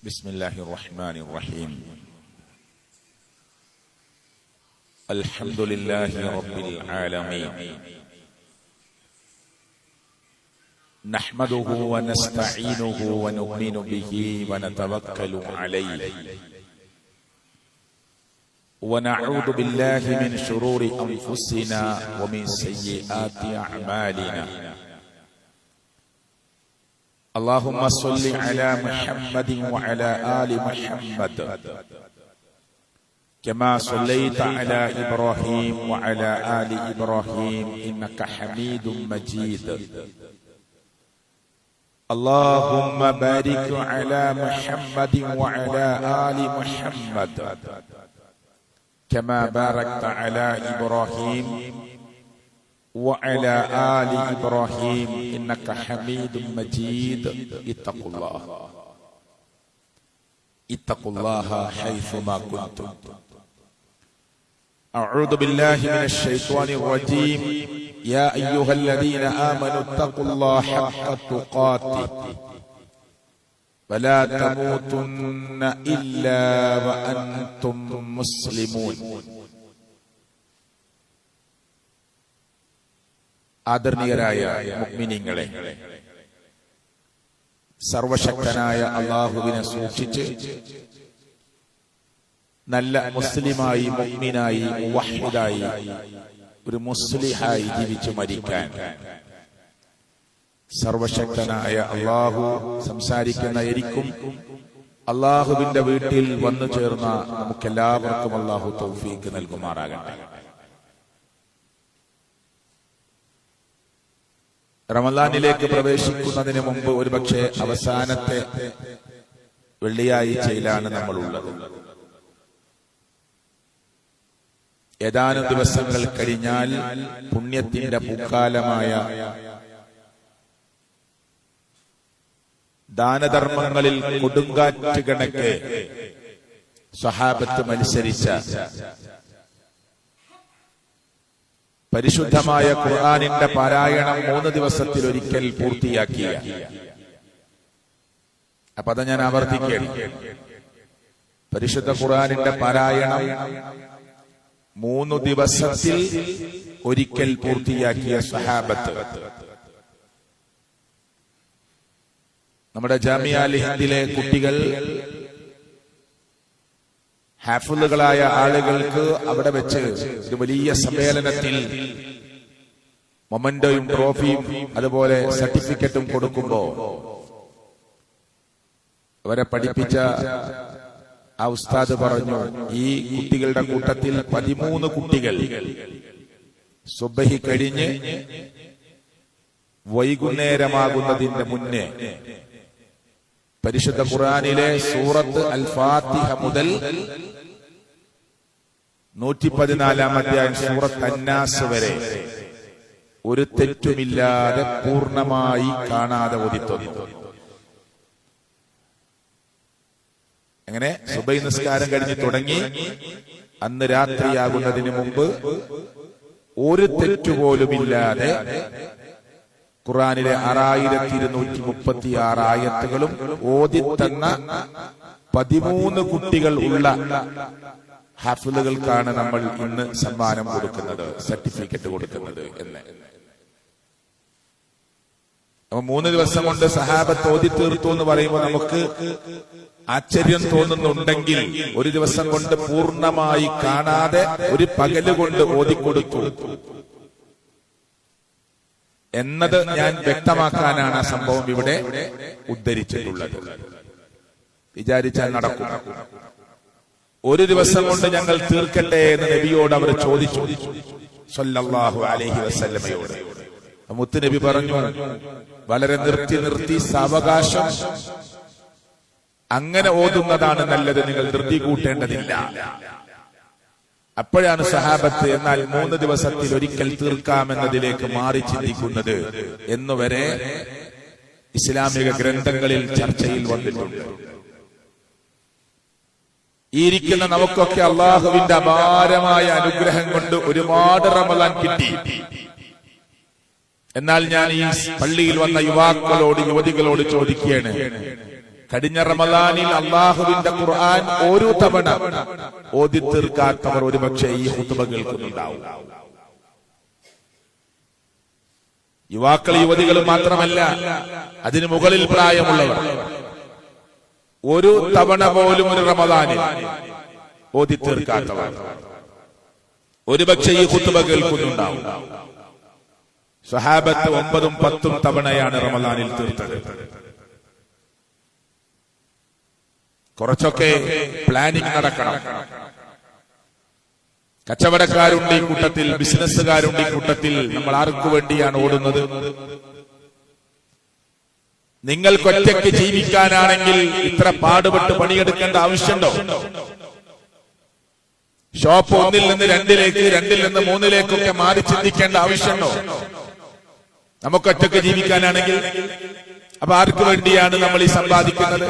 بسم الله الرحمن الرحيم. الحمد لله رب العالمين، نحمده ونستعينه ونؤمن به ونتوكل عليه، ونعوذ بالله من شرور أنفسنا ومن سيئات أعمالنا. اللهم صل على محمد وعلى آل محمد كما صليت على إبراهيم وعلى آل إبراهيم إنك حميد مجيد. اللهم بارك على محمد وعلى آل محمد كما باركت على إبراهيم وعلى آل إبراهيم إنك حميد مجيد. اتقوا الله حيثما كنتم. أعوذ بالله من الشيطان الرجيم. يا أيها الذين آمنوا اتقوا الله حق تقاته ولا تموتن إلا وأنتم مسلمون. ആദരണീയരായ മുഅ്മിനീങ്ങളെ, സർവശക്തനായ അല്ലാഹുവിനെ സൂക്ഷിച്ച് നല്ല മുസ്ലിമായി, മുഅ്മിനായി, മുവഹ്ഹിദായി, ഒരു മുസ്ലിഹായി ജീവിച്ചു മരിക്കാൻ സർവശക്തനായ അല്ലാഹു സംസാരിക്കുന്ന എനിക്കും അല്ലാഹുവിന്റെ വീട്ടിൽ വന്നു ചേർന്ന നമുക്കെല്ലാവർക്കും അല്ലാഹു തൗഫീഖ് നൽകുമാറാകട്ടെ. റമളാനിലേക്ക് പ്രവേശിക്കുന്നതിന് മുമ്പ് ഒരുപക്ഷെ അവസാനത്തെ വെള്ളിയാഴ്ചയിലാണ് നമ്മളുള്ളത്. ഏതാനും ദിവസങ്ങൾ കഴിഞ്ഞാൽ പുണ്യത്തിന്റെ പൂക്കാലമായ ദാനധർമ്മങ്ങളിൽ കൊടുങ്കാറ്റ് കണക്കെ സ്വഹാബത്ത് മത്സരിച്ച പരിശുദ്ധമായ ഖുർആനിന്റെ പാരായണം 3 ദിവസത്തിൽ ഒരിക്കൽ പൂർത്തിയാക്കിയ, അപ്പൊ അത് ഞാൻ ആവർത്തിക്കുകയാണ്. പരിശുദ്ധ ഖുർആനിന്റെ പാരായണം 3 ദിവസത്തിൽ ഒരിക്കൽ പൂർത്തിയാക്കിയ സ്വഹാബത്ത് നമ്മുടെ ജാമിഅ അൽ ഹിന്ദിലെ കുട്ടികൾ, ഹാഫിളുകളായ ആളുകൾക്ക് അവിടെ വെച്ച് ഒരു വലിയ സമ്മേളനത്തിൽ മൊമന്റോയും ട്രോഫിയും അതുപോലെ സർട്ടിഫിക്കറ്റും കൊടുക്കുമ്പോ അവരെ പഠിപ്പിച്ച ആ ഉസ്താദ് പറഞ്ഞു, ഈ കുട്ടികളുടെ കൂട്ടത്തിൽ 13 കുട്ടികൾ സുബ്ഹി കഴിഞ്ഞ് വൈകുന്നേരമാകുന്നതിന്റെ മുന്നേ പരിശുദ്ധ ഖുർആനിലെ സൂറത്ത് അൽ ഫാത്തിഹ മുതൽ 114 അധ്യായം സൂറത്ത് അന്നാസ് വരെ ഒരു തെറ്റുമില്ലാതെ പൂർണ്ണമായി കാണാതെ ഓതിത്തന്നു. അങ്ങനെ സുബൈ നിസ്കാരം കഴിഞ്ഞ് തുടങ്ങി അന്ന് രാത്രിയാകുന്നതിന് മുമ്പ് ഒരു തെറ്റുപോലുമില്ലാതെ ഖുർആനിലെ 6236 ആയത്തുകളും ഓതിത്തന്ന 13 കുട്ടികൾ ഉള്ള ഹാഫിളുകൾക്കാണ് നമ്മൾ ഇന്ന് സമ്മാനം കൊടുക്കുന്നത്, സർട്ടിഫിക്കറ്റ് കൊടുക്കുന്നത് എന്ന്. അപ്പൊ 3 ദിവസം കൊണ്ട് സഹാബത്ത് ഓതി തീർത്തു എന്ന് പറയുമ്പോൾ നമുക്ക് ആശ്ചര്യം തോന്നുന്നുണ്ടെങ്കിൽ, ഒരു ദിവസം കൊണ്ട് പൂർണ്ണമായി കാണാതെ ഒരു പകല് കൊണ്ട് ഓതിക്കൊടുത്തു എന്നത് ഞാൻ വ്യക്തമാക്കാനാണ് ആ സംഭവം ഇവിടെ ഉദ്ധരിച്ചിട്ടുള്ളത്. വിചാരിച്ചാൽ നടക്കും. ഒരു ദിവസം കൊണ്ട് ഞങ്ങൾ തീർക്കട്ടെ എന്ന് നബിയോട് അവർ ചോദിച്ചു, സല്ലല്ലാഹു അലൈഹി വസല്ലമയോട്. മുത്ത് നബി പറഞ്ഞു, വളരെ നിർത്തി സാവകാശം അങ്ങനെ ഓതുന്നതാണ് നല്ലത്, നിങ്ങൾ ധൃതി കൂട്ടേണ്ടതില്ല. അപ്പോഴാണ് സഹാബത്ത് എന്നാൽ 3 ദിവസത്തിൽ ഒരിക്കൽ തീർക്കാമെന്നതിലേക്ക് മാറി ചിന്തിക്കുന്നത് എന്നുവരെ ഇസ്ലാമിക ഗ്രന്ഥങ്ങളിൽ ചർച്ചയിൽ വന്നിട്ടുണ്ട്. ഈ ഇരിക്കുന്ന നമുക്കൊക്കെ അള്ളാഹുവിന്റെ അപാരമായ അനുഗ്രഹം കൊണ്ട് ഒരുപാട് റമളാൻ കിട്ടി. എന്നാൽ ഞാൻ ഈ പള്ളിയിൽ വന്ന യുവാക്കളോട്, യുവതികളോട് ചോദിക്കുകയാണ്, കഴിഞ്ഞ റമദാനിൽ അള്ളാഹുവിന്റെ ഖുർആൻ ഒരു തവണ ഓതി തീർക്കാത്തവർ ഒരുപക്ഷെ ഈ ഖുതുബ കേൾക്കുന്നുണ്ടാവും. യുവാക്കൾ യുവതികൾ മാത്രമല്ല, അതിനു മുകളിൽ പ്രായമുള്ളവർ ഒരു തവണ പോലും ഒരു റമദാനിൽ ഓതി തീർക്കാത്തവർ ഒരുപക്ഷെ ഈ ഖുതുബ കേൾക്കുന്നുണ്ടാവും. സ്വഹാബത്ത് 9ഉം 10ഉം തവണയാണ് റമദാനിൽ തീർത്തത്. കുറച്ചൊക്കെ പ്ലാനിംഗ് നടക്കണം. കച്ചവടക്കാരുണ്ട് ഈ കൂട്ടത്തിൽ, ബിസിനസ്സുകാരുണ്ട് ഈ കൂട്ടത്തിൽ. നമ്മൾ ആർക്കു വേണ്ടിയാണ് ഓടുന്നത്? നിങ്ങൾക്കൊറ്റയ്ക്ക് ജീവിക്കാനാണെങ്കിൽ ഇത്ര പാടുപെട്ട് പണിയെടുക്കേണ്ട ആവശ്യമുണ്ടോ? ഷോപ്പ് 1-ൽ നിന്ന് 2-ലേക്ക്, 2-ൽ നിന്ന് 3-ലേക്കൊക്കെ മാറി ചിന്തിക്കേണ്ട ആവശ്യമുണ്ടോ? നമുക്കൊറ്റയ്ക്ക് ജീവിക്കാനാണെങ്കിൽ. അപ്പൊ ആർക്കു വേണ്ടിയാണ് നമ്മൾ ഈ സമ്പാദിക്കുന്നത്?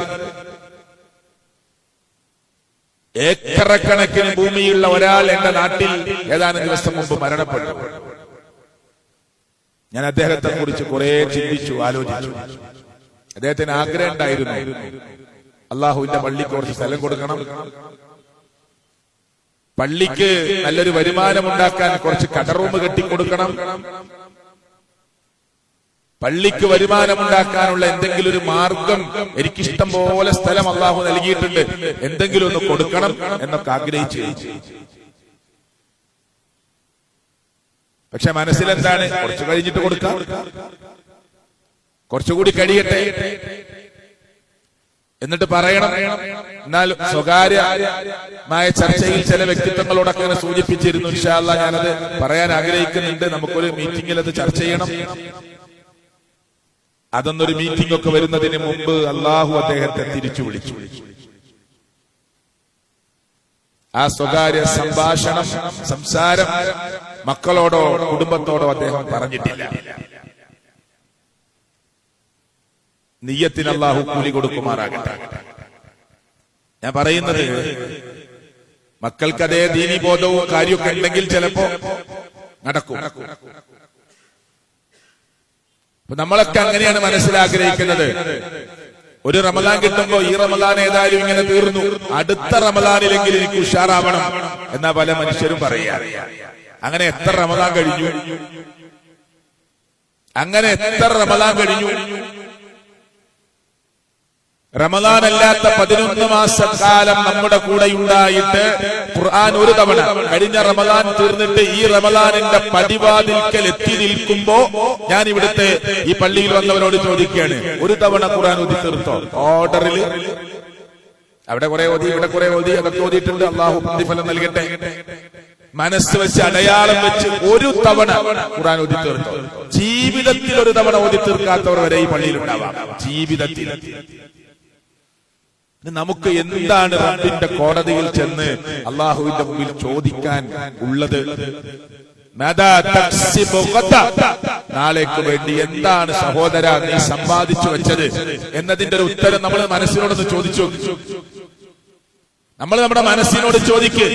ഏക്കറക്കണക്കിന് ഭൂമിയുള്ള ഒരാൾ എന്റെ നാട്ടിൽ ഏതാനും ദിവസം മുമ്പ് മരണപ്പെട്ടു. ഞാൻ അദ്ദേഹത്തെ കുറിച്ച് കുറെ ചിന്തിച്ചു, ആലോചിച്ചു. അദ്ദേഹത്തിന് ആഗ്രഹം ഉണ്ടായിരുന്നു, അള്ളാഹുവിന്റെ പള്ളിക്ക് കുറച്ച് സ്ഥലം കൊടുക്കണം, പള്ളിക്ക് നല്ലൊരു വരുമാനം ഉണ്ടാക്കാൻ കുറച്ച് കടറൂം കെട്ടിക്കൊടുക്കണം, പള്ളിക്ക് വരുമാനമുണ്ടാക്കാനുള്ള എന്തെങ്കിലും ഒരു മാർഗം, എനിക്കിഷ്ടം പോലെ സ്ഥലം അള്ളാഹു നൽകിയിട്ടുണ്ട്, എന്തെങ്കിലും ഒന്ന് കൊടുക്കണം എന്നൊക്കെ ആഗ്രഹിച്ചു. പക്ഷെ മനസ്സിലെന്താണ്, കുറച്ചു കഴിഞ്ഞിട്ട് കൊടുക്കാം, കുറച്ചുകൂടി കഴിയട്ടെ, എന്നിട്ട് പറയണം. എന്നാൽ സ്വകാര്യമായ ചർച്ചയിൽ ചില വ്യക്തിത്വങ്ങളോടൊക്കെ അങ്ങനെ സൂചിപ്പിച്ചിരുന്നു. ഇൻഷാ അല്ലാഹ് ഞാനത് പറയാൻ ആഗ്രഹിക്കുന്നുണ്ട്. നമുക്കൊരു മീറ്റിംഗിൽ അത് ചർച്ച ചെയ്യണം. അതൊന്നൊരു മീറ്റിംഗ് ഒക്കെ വരുന്നതിന് മുമ്പ് അള്ളാഹു അദ്ദേഹത്തെ തിരിച്ചു വിളിച്ചു. ആ സ്വകാര്യ സംസാരം മക്കളോടോ കുടുംബത്തോടോ അദ്ദേഹം പറഞ്ഞിട്ടില്ല. നിയ്യത്തിന് അള്ളാഹു കൂലി കൊടുക്കുമാറാകട്ടെ. ഞാൻ പറയുന്നത്, മക്കൾക്ക് അതേ ദീനി ബോധവും കാര്യമൊക്കെ ഉണ്ടെങ്കിൽ ചിലപ്പോ നടക്കും. നമ്മളൊക്കെ അങ്ങനെയാണ് മനസ്സിലാഗ്രഹിക്കുന്നത്. ഒരു റമദാൻ കിട്ടുമ്പോ ഈ റമദാൻ ഏതായാലും ഇങ്ങനെ തീർന്നു, അടുത്ത റമദാനിലെങ്കിലും എനിക്ക് ഉഷാറാവണം എന്നാ പല മനുഷ്യരും പറയാ. അങ്ങനെ എത്ര റമദാൻ കഴിഞ്ഞു? റമദാൻ അല്ലാത്ത 11 മാസക്കാലം നമ്മുടെ കൂടെ ഉണ്ടായിട്ട് ഖുർആൻ ഒരു തവണ, കഴിഞ്ഞ റമദാൻ തീർന്നിട്ട് ഈ റമദാനിന്റെ പടിവാതിൽക്കൽ എത്തി നിൽക്കുമ്പോ ഞാൻ ഇവിടുത്തെ ഈ പള്ളിയിൽ വന്നവരോട് ചോദിക്കുകയാണ്, ഒരു തവണ ഖുർആൻ ഓതി തീർത്തോ? ഓർഡറിൽ അവിടെ കുറെ ഓതി, ഇവിടെ കുറെ ഓതി, അതൊക്കെ ഓതിയിട്ടുണ്ട്. അള്ളാഹു പ്രതിഫലം നൽകട്ടെ. മനസ്സ് വെച്ച് അടയാളം വെച്ച് ഒരു തവണ ഖുർആൻ ഓതി തീർത്തോ? ജീവിതത്തിൽ ഒരു തവണ ഓതി തീർക്കാത്തവർ വരെ ഈ പള്ളിയിൽ ഉണ്ടാവാം. ജീവിതത്തിൽ നമുക്ക് എന്താണ് റബ്ബിന്റെ കോടതിയിൽ ചെന്ന് അള്ളാഹുവിന്റെ മുമ്പിൽ ചോദിക്കാൻ ഉള്ളത്? നാളേക്ക് വേണ്ടി എന്താണ് സഹോദര നീ സമ്പാദിച്ചു വെച്ചത് എന്നതിന്റെ ഒരു ഉത്തരം നമ്മൾ മനസ്സിനോടൊന്ന് ചോദിച്ചു. നമ്മൾ നമ്മുടെ മനസ്സിനോട് ചോദിക്ക്.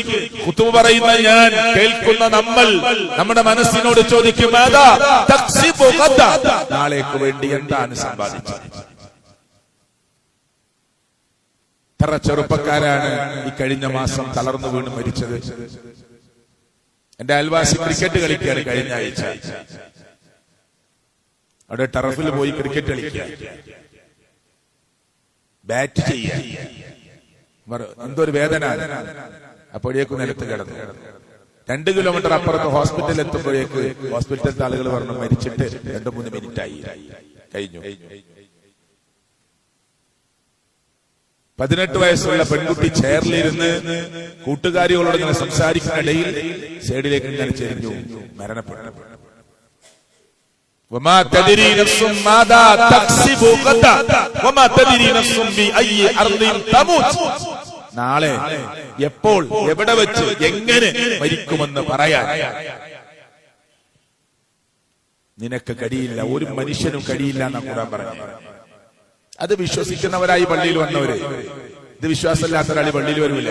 ഖുതുബ പറയുന്ന ഞാൻ, കേൾക്കുന്ന നമ്മൾ നമ്മുടെ മനസ്സിനോട് ചോദിക്കും, നാളേക്ക് വേണ്ടി എന്താണ് സമ്പാദിച്ചത്? എത്ര ചെറുപ്പക്കാരാണ് ഈ കഴിഞ്ഞ മാസം തളർന്നു വീണ് മരിച്ചത്? എന്റെ അയൽവാസി ക്രിക്കറ്റ് കളിക്കുകയാണ് കഴിഞ്ഞ ആഴ്ച. അവിടെ ടർഫിൽ പോയി ക്രിക്കറ്റ് കളിക്കുക, ബാറ്റ് ചെയ്യാൻ. എന്തൊരു വേദന! അപ്പോഴേക്കും നിലത്ത് കിടന്നു. 2 കിലോമീറ്റർ അപ്പുറത്ത് ഹോസ്പിറ്റലിൽ എത്തുമ്പോഴേക്ക് ഹോസ്പിറ്റലിലത്തെ ആളുകൾ പറഞ്ഞു മരിച്ചിട്ട് 2-3 മിനിറ്റായി കഴിഞ്ഞു. 18 വയസ്സുള്ള പെൺകുട്ടി ചെയറിലിരുന്ന് കൂട്ടുകാരികളോട് ഇങ്ങനെ സംസാരിക്കുന്നിടയിൽ സൈഡിലേക്ക് ഇങ്ങനെ ചെരിഞ്ഞു, മരണപ്പെട്ടു. നാളെ എപ്പോൾ എവിടെ വെച്ച് എങ്ങനെ മരിക്കുമെന്ന് പറയാൻ നിനക്ക് കഴിയില്ല, ഒരു മനുഷ്യനും കഴിയില്ല എന്നാ ഖുർആൻ പറഞ്ഞു. അത് വിശ്വസിക്കുന്നവരായി പള്ളിയിൽ വന്നവര്. ഇത് വിശ്വാസമില്ലാത്ത ഒരാൾ പള്ളിയിൽ വരില്ല.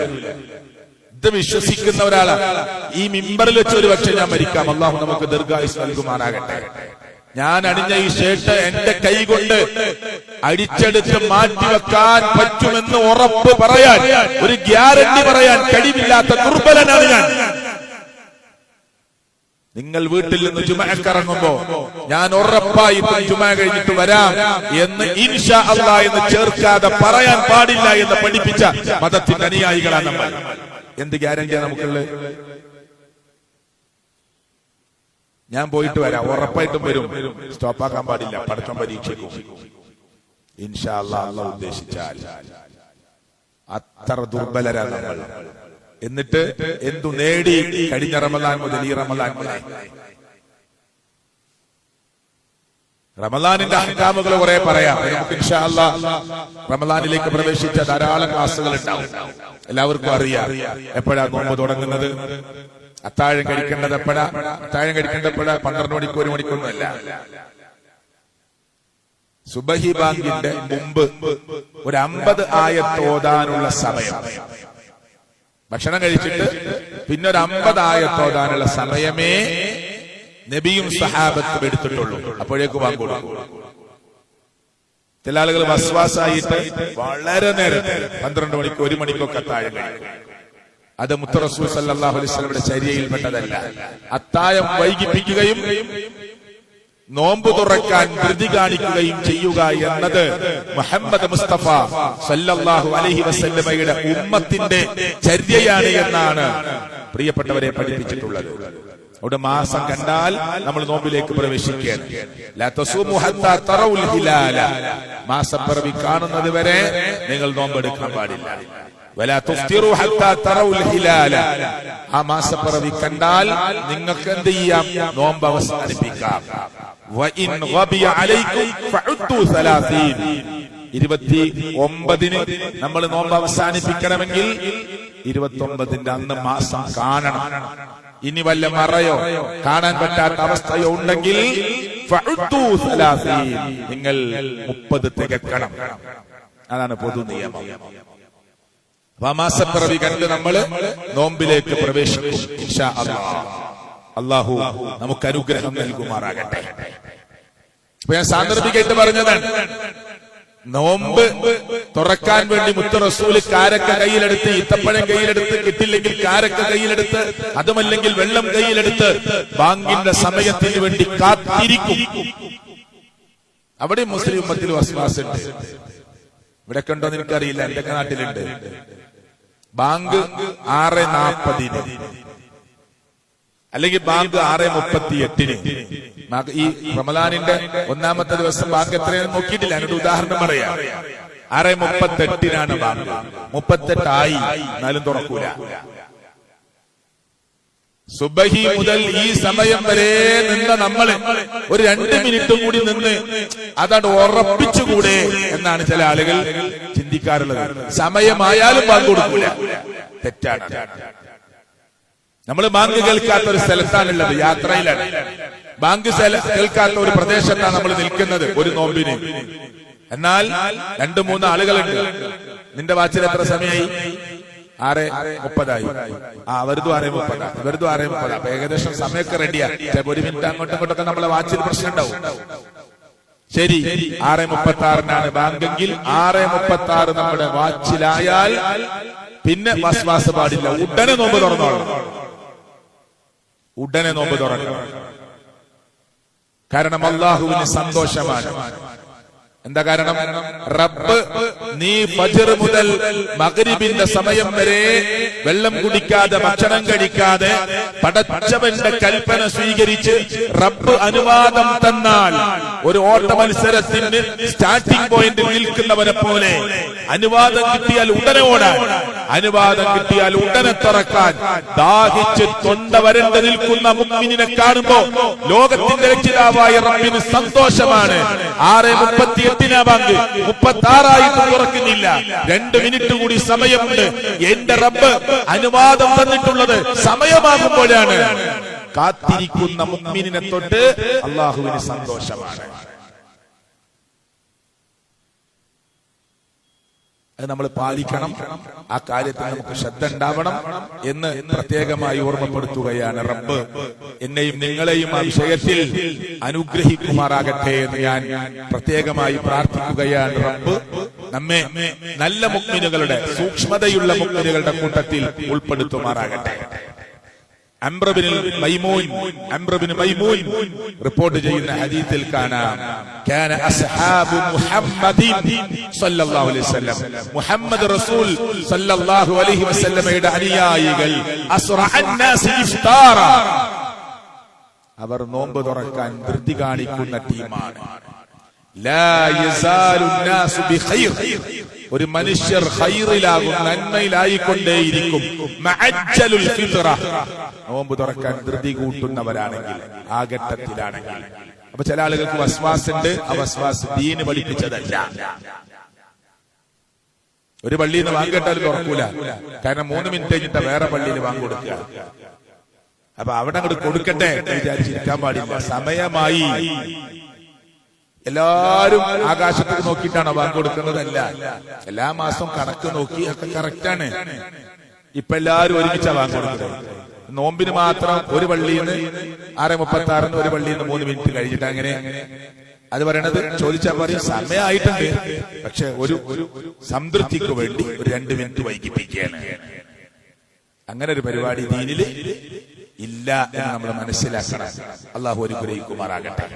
ഇത് വിശ്വസിക്കുന്ന ഒരാളാണ്. ഈ മിമ്പറിൽ വെച്ച് ഒരു പക്ഷെ ഞാൻ മരിക്കാം, അള്ളാഹു നമുക്ക് ദീർഘായുസ് നൽകുമാറാകട്ടെ. ഞാൻ അണിഞ്ഞ ഈ ഷർട്ട് എന്റെ കൈ കൊണ്ട് അടിച്ചെടുത്ത് മാറ്റിവെക്കാൻ പറ്റുമെന്ന് ഉറപ്പ് പറയാൻ, ഒരു ഗ്യാരണ്ടി പറയാൻ കഴിവില്ലാത്ത ദുർബലനാണ് ഞാൻ. നിങ്ങൾ വീട്ടിൽ നിന്ന് ജുമഅക്കിറങ്ങുമ്പോ ഞാൻ ഉറപ്പായിട്ടും ജുമഅ കഴിഞ്ഞിട്ട് വരാം എന്ന് ഇൻഷാ അല്ലാഹ് എന്ന് ചേർക്കാതെ പറയാൻ പാടില്ല എന്ന് പഠിപ്പിച്ച മതത്തിന്റെ അനുയായികളാണ് നമ്മൾ. എന്ത് ഗ്യാരണ്ടിയാ നമുക്കുള്ളത്? ഞാൻ പോയിട്ട് വരാം, ഉറപ്പായിട്ടും വരും, സ്റ്റോപ്പാക്കാൻ പാടില്ല, പഠിത്തം പരീക്ഷയ്ക്കും ഇൻഷാ അല്ലാഹ് അല്ലാഹ് ഉദ്ദേശിച്ചാൽ. അത്ര ദുർബലരാണ് നമ്മൾ. എന്നിട്ട് എന്തു നേടി കഴിഞ്ഞ റമദാൻ മുതൽ ഈ റമദാൻ വരെ? റമദാനിന്റെ അഹ്കാമുകൾ കുറെ പറയാം. നമുക്ക് ഇൻഷാ അല്ലാഹ് റമദാനിലേക്ക് പ്രവേശിച്ച ധാരാളം ക്ലാസുകൾ ഉണ്ടാവും. എല്ലാവർക്കും അറിയാം എപ്പോഴാ നോമ്പ് തുടങ്ങുന്നത്, അത്താഴം കഴിക്കേണ്ടത് എപ്പോഴാ, അത്താഴം കഴിക്കേണ്ടപ്പോഴാ 12 മണിക്കൂർ 1 മണിക്കൂറൊന്നുമല്ല. സുബഹി ബാങ്കിന്റെ മുമ്പ് ഒരു 50 ആയത്ത് ഓതാനുള്ള സമയം, ഭക്ഷണം കഴിച്ചിട്ട് പിന്നെ ഒരു 50 ആയത്ത് ഓതാനുള്ള സമയമേ നബിയും സഹാബത്തും എടുത്തിട്ടുള്ളൂ. അപ്പോഴേക്ക് ബാങ്ക് കൊടുക്കും. ചില ആളുകൾ വസ്വാസായിട്ട് വളരെ നേരത്തെ 12 മണിക്ക് 1 മണിക്കൊക്കെ അത്താഴം കഴിക്കും. അത് മുത്ത് റസൂൽ സല്ലല്ലാഹു അലൈഹി വസല്ലമയുടെ ചര്യയിൽപ്പെട്ടതല്ല. അത്താഴം വൈകിപ്പിക്കുകയും നോമ്പ് തുറക്കാൻ ധൃതി കാണിക്കുകയും ചെയ്യുക എന്നത് മുഹമ്മദ് മുസ്തഫ സല്ലല്ലാഹു അലൈഹി വസല്ലമയുടെ ഉമ്മത്തിന്റെ ചര്യയാണ് എന്നാണ് പ്രിയപ്പെട്ടവരെ പഠിപ്പിച്ചിട്ടുള്ളത്. അവിടെ മാസം കണ്ടാൽ നമ്മൾ നോമ്പിലേക്ക് പ്രവേശിക്കുകയാണ്. ലാ തസൂമു ഹത്താ തറൗൽ ഹിലാല, മാസപ്പിറവി കാണുന്നത് വരെ നിങ്ങൾ നോമ്പെടുക്കാൻ പാടില്ല. വലാ തുഫ്തിറു ഹത്താ തറൗൽ ഹിലാല, ആ മാസപ്പിറവി കണ്ടാൽ നിങ്ങൾക്ക് എന്ത് ചെയ്യാം? നോമ്പ് അവസാനിപ്പിക്കാം. വഇൻ ഗബിയ അലൈക്കും ഫഉദ്ദു 30, 29 നമ്മൾ നോമ്പ് അവസാനിപ്പിക്കണമെങ്കിൽ 29ന്റെ അന്ന് മാസം കാണണം. ഇനി വല്ല മറയോ കാണാൻ പറ്റാത്ത അവസ്ഥയോ ഉണ്ടെങ്കിൽ ഫഉദ്ദു 30, നിങ്ങൾ 30 തികക്കണം. അതാണ് പൊതു നിയമം. മാസപ്പിറവി കണ്ട് നമ്മൾ നോമ്പിലേക്ക് പ്രവേശിക്കും ഇൻഷാ അല്ലാഹ്. അല്ലാഹു നമുക്ക് അനുഗ്രഹം നൽകുമാറാകട്ടെ. അപ്പൊ ഞാൻ സാന്ദർഭികമായിട്ട് പറഞ്ഞതാണ്, നോമ്പ് തുറക്കാൻ വേണ്ടി മുത്ത് റസൂല് കാരക്ക കയ്യിലെടുത്ത്, ഈത്തപ്പഴം കയ്യിലെടുത്ത്, കിട്ടില്ലെങ്കിൽ കാരക്ക കയ്യിലെടുത്ത്, അതുമല്ലെങ്കിൽ വെള്ളം കയ്യിലെടുത്ത് ബാങ്കിന്റെ സമയത്തിന് വേണ്ടി കാത്തിരിക്കും. അവിടെ മുസ്ലിം ഉമ്മത്തിൽ വസ്വാസുണ്ട്. ഇവിടെ കണ്ടോ എനിക്കറിയില്ല, എന്റെ നാട്ടിലുണ്ട്. ബാങ്ക് 6:40 അല്ലെങ്കിൽ ബാങ്ക് 6:38. ഈ റമദാനിന്റെ 1ാമത്തെ ദിവസം ബാങ്ക് എത്രയാണെന്ന് നോക്കിയിട്ടില്ല, അതിനൊരു ഉദാഹരണം പറയാം. 6:38 ബാങ്ക്. 38 ആയി, എന്നാലും തുറക്കൂല. സുബഹി മുതൽ ഈ സമയം വരെ നിന്ന് നമ്മൾ ഒരു 2 മിനിറ്റും കൂടി നിന്ന് അതാണ് ഉറപ്പിച്ചുകൂടെ എന്നാണ് ചില ആളുകൾ ചിന്തിക്കാറുള്ളത്. സമയമായാലും ബാങ്ക് കൊടുക്കൂല, തെറ്റാണ്. നമ്മൾ ബാങ്ക് കേൾക്കാത്ത ഒരു സ്ഥലത്താണുള്ളത്, യാത്രയിലാണ്. ബാങ്ക് കേൾക്കാത്ത ഒരു പ്രദേശത്താണ് നമ്മൾ നിൽക്കുന്നത് ഒരു നോമ്പിന്. എന്നാൽ 2-3 ആളുകളുണ്ട്. നിന്റെ വാച്ചിൽ എത്ര സമയമായി? 6:30 വെറുതെ 6:30, വെറുതെ 6:30. അപ്പൊ ഏകദേശം സമയമൊക്കെ റെഡിയാ. 1 മിനിറ്റ് അങ്ങോട്ടും ഇങ്ങോട്ടൊക്കെ നമ്മളെ വാച്ചിൽ പ്രശ്നം ഉണ്ടാവും. ശരി, 6:36 ബാങ്കെങ്കിൽ 6:36 നമ്മുടെ വാച്ചിലായാൽ പിന്നെ വസ്വാസ് പാടില്ല. ഉടനെ നോമ്പ് തുറന്നോളൂ, ഉടനെ നോമ്പ് തുറക്കണം. കാരണം അല്ലാഹുവിന് സന്തോഷമാണ്. എന്താ കാരണം? റബ്ബ് നീ ഫജ്ർ മുതൽ മഗ്രിബിന്റെ സമയം വരെ വെള്ളം കുടിക്കാതെ ഭക്ഷണം കഴിക്കാതെ പടച്ചവന്റെ കൽപ്പന സ്വീകരിച്ച് റബ്ബ് അനുവാദം തന്നാൽ ഒരു ഓട്ട മത്സരത്തിന് സ്റ്റാർട്ടിംഗ് പോയിന്റിൽ നിൽക്കുന്നവരെ പോലെ അനുവാദം കിട്ടിയാൽ ഉടനെ ഓടാൻ, അനുവാദം കിട്ടിയാൽ ഉടനെ തുറക്കാൻ, ദാഹിച്ച് തൊണ്ട വരണ്ട് നിൽക്കുന്ന മുഅ്മിനിനെ കാണുമ്പോ ലോകത്തിന്റെ രക്ഷിതാവായ റബ്ബിന് സന്തോഷമാണ്. 6:38 ബാങ്ക്, 36 തുറക്കുന്നില്ല. 2 മിനിറ്റ് കൂടി സമയമുണ്ട്. എന്റെ റബ്ബ് അനുവാദം തന്നിട്ടുള്ളത് സമയമാകുമ്പോഴാണ്. കാത്തിരിക്കുന്ന മുഅ്മിനിനെ തൊട്ട് അല്ലാഹുവിന് സന്തോഷമാണ്. അത് നമ്മൾ പാലിക്കണം. ആ കാര്യത്തിൽ നമുക്ക് ശ്രദ്ധ ഉണ്ടാവണം എന്ന് പ്രത്യേകമായി ഓർമ്മപ്പെടുത്തുകയാണ്. റബ്ബ് എന്നെയും നിങ്ങളെയും ആ വിഷയത്തിൽ അനുഗ്രഹിക്കുമാറാകട്ടെ എന്ന് ഞാൻ പ്രത്യേകമായി പ്രാർത്ഥിക്കുകയാണ്. റബ്ബ് നമ്മെ നല്ല മുഅ്മിനുകളുടെ, സൂക്ഷ്മതയുള്ള മുഅ്മിനുകളുടെ കൂട്ടത്തിൽ ഉൾപ്പെടുത്തുമാറാകട്ടെ. അംർ ബിൻ മൈമൂൻ റിപ്പോർട്ട് ചെയ്യുന്ന ഹദീസിൽ കാണാം, കാന അസ്ഹാബു മുഹമ്മദിൻ സല്ലല്ലാഹു അലൈഹി വസല്ലം, മുഹമ്മദ് റസൂൽ സല്ലല്ലാഹു അലൈഹി വസല്ലമയുടെ അനുയായികൾ അസ്റഅൻ നാസ് ഇഫ്താറ, അവർ നോമ്പ് തുറക്കാൻ ധൃതി കാണിക്കുന്ന ടീമാണ്. ലാ യസാലു നാസു ബിഖൈർ, ഒരു മനുഷ്യർ ഖൈറിലാകും, നന്മയിലായിക്കൊണ്ടേയിരിക്കും. മഅജ്ജലുൽ ഫിത്ര, നോമ്പ് തുറക്കാൻ ധൃതി കൂട്ടുന്നവരാണെങ്കിൽ, ആ ഘട്ടത്തിലാണെങ്കിൽ. അപ്പൊ ചില ആളുകൾക്ക് വസ്വാസ് ഉണ്ട്. ആ വസ്വാസ് ദീന് പഠിപ്പിച്ചതല്ല. ഒരു പള്ളിയിൽ നിന്ന് വാങ്കെട്ടാൽ തുറക്കൂല, കാരണം 3 മിനിറ്റ് കഴിഞ്ഞിട്ട് വേറെ പള്ളിയിൽ വാങ്ങ് കൊടുക്കുക. അപ്പൊ അവിടെ അങ്ങോട്ട് കൊടുക്കട്ടെ വിചാരിച്ചിരിക്കാൻ പാടില്ല. സമയമായി. എല്ലാരും ആകാശത്തേക്ക് നോക്കിയിട്ടാണോ ബാങ്ക് കൊടുക്കുന്നതല്ല. എല്ലാ മാസവും കണക്ക് നോക്കി ഒക്കെ കറക്റ്റാണ്. ഇപ്പൊ എല്ലാരും ഒരുമിച്ചാ ബാങ്ക് കൊടുക്കുന്നത്. നോമ്പിന് മാത്രം ഒരു പള്ളിയിൽ നിന്ന് 6:36 ഒരു പള്ളിയിൽ നിന്ന് 3 മിനിറ്റ് കഴിഞ്ഞിട്ട് അങ്ങനെ. അത് പറയണത് ചോദിച്ചാൽ പറയും സമയമായിട്ടുണ്ട്, പക്ഷെ ഒരു സംതൃപ്തിക്ക് വേണ്ടി ഒരു 2 മിനിറ്റ് വൈകിപ്പിക്കുകയാണ്. അങ്ങനെ ഒരു പരിപാടി ദീനില് ഇല്ല എന്ന് നമ്മൾ മനസ്സിലാക്കണം. അള്ളാഹു അനുഗ്രഹിക്കുമാറാകട്ടെ.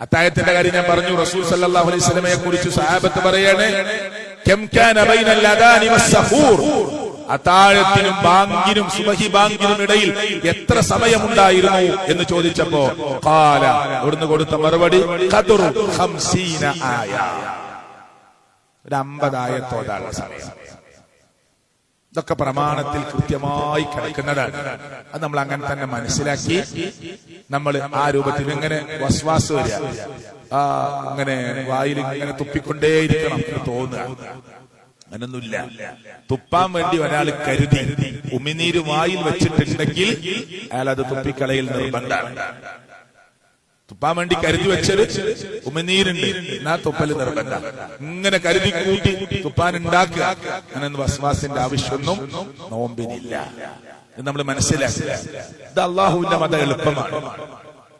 അത്താഴത്തിന്റെ കാര്യം ഞാൻ പറഞ്ഞു. റസൂൽ സല്ലല്ലാഹു അലൈഹി വസല്ലമയെ കുറിച്ച് സഹാബത്ത് പറയാണ്, കം കാന ബൈനൽ അദാനി വസ്സഹൂർ, അത്താഴത്തിനും ബാങ്കിനും സുബഹി ബാങ്കിനും ഇടയിൽ എത്ര സമയമുണ്ടായിരുന്നു എന്ന് ചോദിച്ചപ്പോ ഖാല, അവിടുന്ന് കൊടുത്ത മറുപടി ഖദ്റു 50 ആയ, ഒരു 50 ആയത്തോടാണ് സമയം. ഇതൊക്കെ പ്രമാണത്തിൽ കൃത്യമായി കിടക്കുന്നതാണ്. അത് നമ്മൾ അങ്ങനെ തന്നെ മനസ്സിലാക്കി നമ്മൾ ആ രൂപത്തിൽ ഇങ്ങനെ വസ്വാസ് വരിക, അങ്ങനെ വായിൽ ഇങ്ങനെ തുപ്പിക്കൊണ്ടേയിരിക്കണം എന്ന് തോന്നുക. അങ്ങനൊന്നുമില്ല. തുപ്പാൻ വേണ്ടി ഒരാൾ കരുതി ഉമിനീര് വായിൽ വെച്ചിട്ടുണ്ടെങ്കിൽ അയാൾ അത് തുപ്പിക്കളയിൽ നിർബന്ധമാണ്. തുപ്പാൻ വേണ്ടി കരുതി വെച്ചത് ഉമിനീരുണ്ട്, എന്നാ തുപ്പല് നിർബന്ധം. ഇങ്ങനെ കരുതി കൂട്ടി തുപ്പാൻ ഉണ്ടാക്കുക, അങ്ങനെ വസ്വാസിന്റെ ആവശ്യമൊന്നും നോമ്പിനില്ല. ഇത് നമ്മൾ മനസ്സിലാക്കുക. ഇത് അള്ളാഹുവിന്റെ മതം എളുപ്പമാണ്.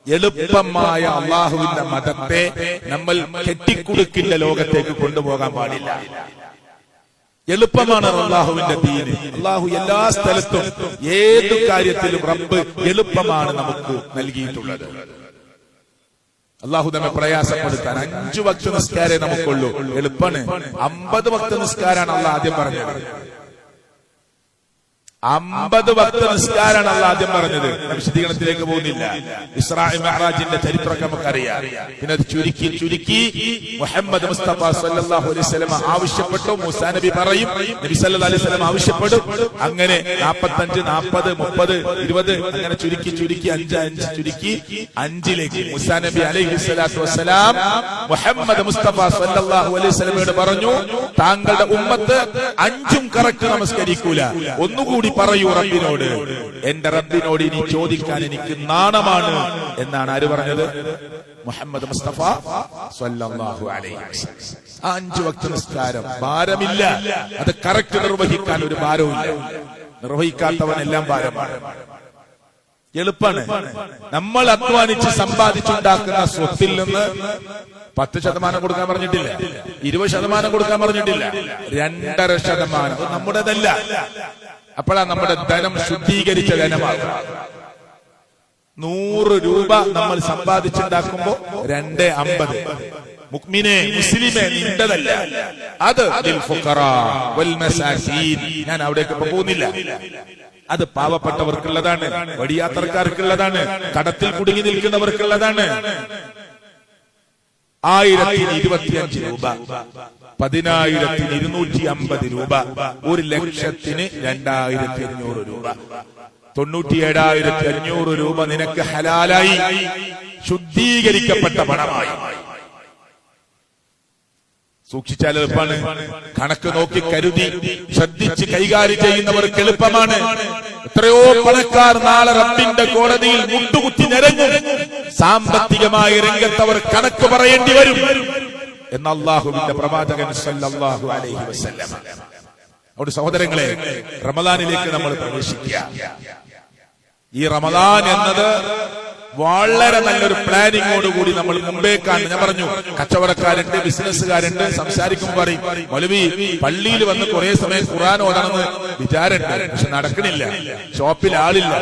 എളുപ്പമായ അള്ളാഹുവിന്റെ മതത്തെ നമ്മൾ കെട്ടിക്കുടുക്കിന്റെ ലോകത്തേക്ക് കൊണ്ടുപോകാൻ പാടില്ല. എളുപ്പമാണ് അള്ളാഹുവിന്റെ ദീന്. അള്ളാഹു എല്ലാ സ്ഥലത്തും ഏതു കാര്യത്തിലും റബ്ബ് എളുപ്പമാണ് നമുക്ക് നൽകിയിട്ടുള്ളത്. അള്ളാഹു നമ്മെ പ്രയാസപ്പെടുത്താൻ 5 വക്ത നിസ്കാരേ നമുക്കുള്ളൂ. എളുപ്പാണ്. 50 വക്ത നിസ്കാരാണ് അള്ളാഹ് ആദ്യം പറഞ്ഞത്. 50 വക്ത നിസ്കാരാണ് അള്ളാഹ് ആദ്യം പറഞ്ഞത്. വിശദീകരണത്തിലേക്ക് പോകുന്നില്ല. ഇസ്രാ മിഅ്റാജിന്റെ ചരിത്രമൊക്കെ നമുക്കറിയാം. പിന്നെ അത് ചുരുക്കി മുഹമ്മദ് മുസ്തഫ സല്ലല്ലാഹു അലൈഹി വസല്ലം ആവശ്യപ്പെട്ടു. മൂസാ നബി പറയും, നബി സല്ലല്ലാഹു അലൈഹി വസല്ലം ആവശ്യപ്പെടും. അങ്ങനെ 45, 40, 30, 20 അങ്ങനെ ചുരുക്കി 5 ചുരുക്കി 5ലേക്ക് മൂസാ നബി അലൈഹി സ്വലാത്തു വസ്സലാം മുഹമ്മദ് മുസ്തഫ സല്ലല്ലാഹു അലൈഹി വസല്ലമയോട് പറഞ്ഞു, താങ്കളുടെ ഉമ്മത്ത് 5ഉം കറക്റ്റ് നമസ്കരിക്കൂല. ഒന്നുകൂടി പറയൂ റബ്ബിനോട്, എന്റെ റബ്ബിനോട് ഇനി ചോദിക്കാൻ എനിക്ക് നാണമാണ് എന്നാണ് ആര് പറഞ്ഞത്? മുഹമ്മദ് മുസ്തഫ സ്വല്ലല്ലാഹു അലൈഹി വസല്ലം. 5 വക്ത നിസ്കാരം ഭാരമില്ല. അത് കറക്റ്റ് നിർവഹിക്കാൻ ഒരു ഭാരവുമില്ല. നിർവഹിക്കാത്തവനെല്ലാം ഭാരമാണ്. എളുപ്പാണ്. നമ്മൾ അധ്വാനിച്ച് സമ്പാദിച്ചുണ്ടാക്കുന്ന സ്വത്തിൽ നിന്ന് 10% കൊടുക്കാൻ പറഞ്ഞിട്ടില്ല, 20% കൊടുക്കാൻ പറഞ്ഞിട്ടില്ല, 2.5% അത് നമ്മുടേതല്ല. അപ്പോഴാണ് നമ്മുടെ ധനം ശുദ്ധീകരിച്ച ധനമാകുക. 100 രൂപ നമ്മൾ സമ്പാദിച്ചുണ്ടാക്കുമ്പോ 2.50 മുഅ്മിനേ, മുസ്ലിമേ, നിന്റെതല്ല. അത് ലിൽ ഫുഖറാ വൽ മസാകീൻ. ഞാൻ അവിടേക്ക് പോകുന്നില്ല. അത് പാവപ്പെട്ടവർക്കുള്ളതാണ്, വഴിയാത്രക്കാർക്കുള്ളതാണ്, കടത്തിൽ കുടുങ്ങി നിൽക്കുന്നവർക്കുള്ളതാണ്. 1025 രൂപ, 10,250 രൂപ, 1,00,000 2,500 രൂപ, 97,500 രൂപ നിനക്ക് ഹലാലായി, ശുദ്ധീകരിക്കപ്പെട്ട പണമായി. സൂക്ഷിച്ചാൽ എളുപ്പമാണ്. കണക്ക് നോക്കി കരുതി ശ്രദ്ധിച്ച് കൈകാര്യം ചെയ്യുന്നവർക്ക് എളുപ്പമാണ്. എത്രയോ പണക്കാർ നാളെ റബ്ബിന്റെ കോടതിയിൽ മുട്ടുകുത്തി നിരങ്ങും. സാമ്പത്തികമായ രംഗത്ത് അവർ കണക്ക് പറയേണ്ടി വരും. എന്ന അല്ലാഹുവിന്റെ പ്രവാചകൻ സല്ലല്ലാഹു അലൈഹി വസല്ലം. അതുകൊണ്ട് സഹോദരങ്ങളെ, റമദാനിലേക്ക് നമ്മൾ പ്രവേശിക്കുക. ഈ റമദാൻ എന്നത് വളരെ നല്ലൊരു പ്ലാനിങ്ങോടുകൂടി നമ്മൾ മുമ്പേ കാണും. ഞാൻ പറഞ്ഞു, കച്ചവടക്കാരുണ്ട്, ബിസിനസ്സുകാരുണ്ട്, സംസാരിക്കുമ്പോൾ പറയും മൗലവി പള്ളിയിൽ വന്ന് കുറെ സമയം ഖുർആൻ ഓതണമെന്ന് വിചാരമുണ്ട്, പക്ഷെ നടക്കണില്ല, ഷോപ്പിൽ ആളില്ല.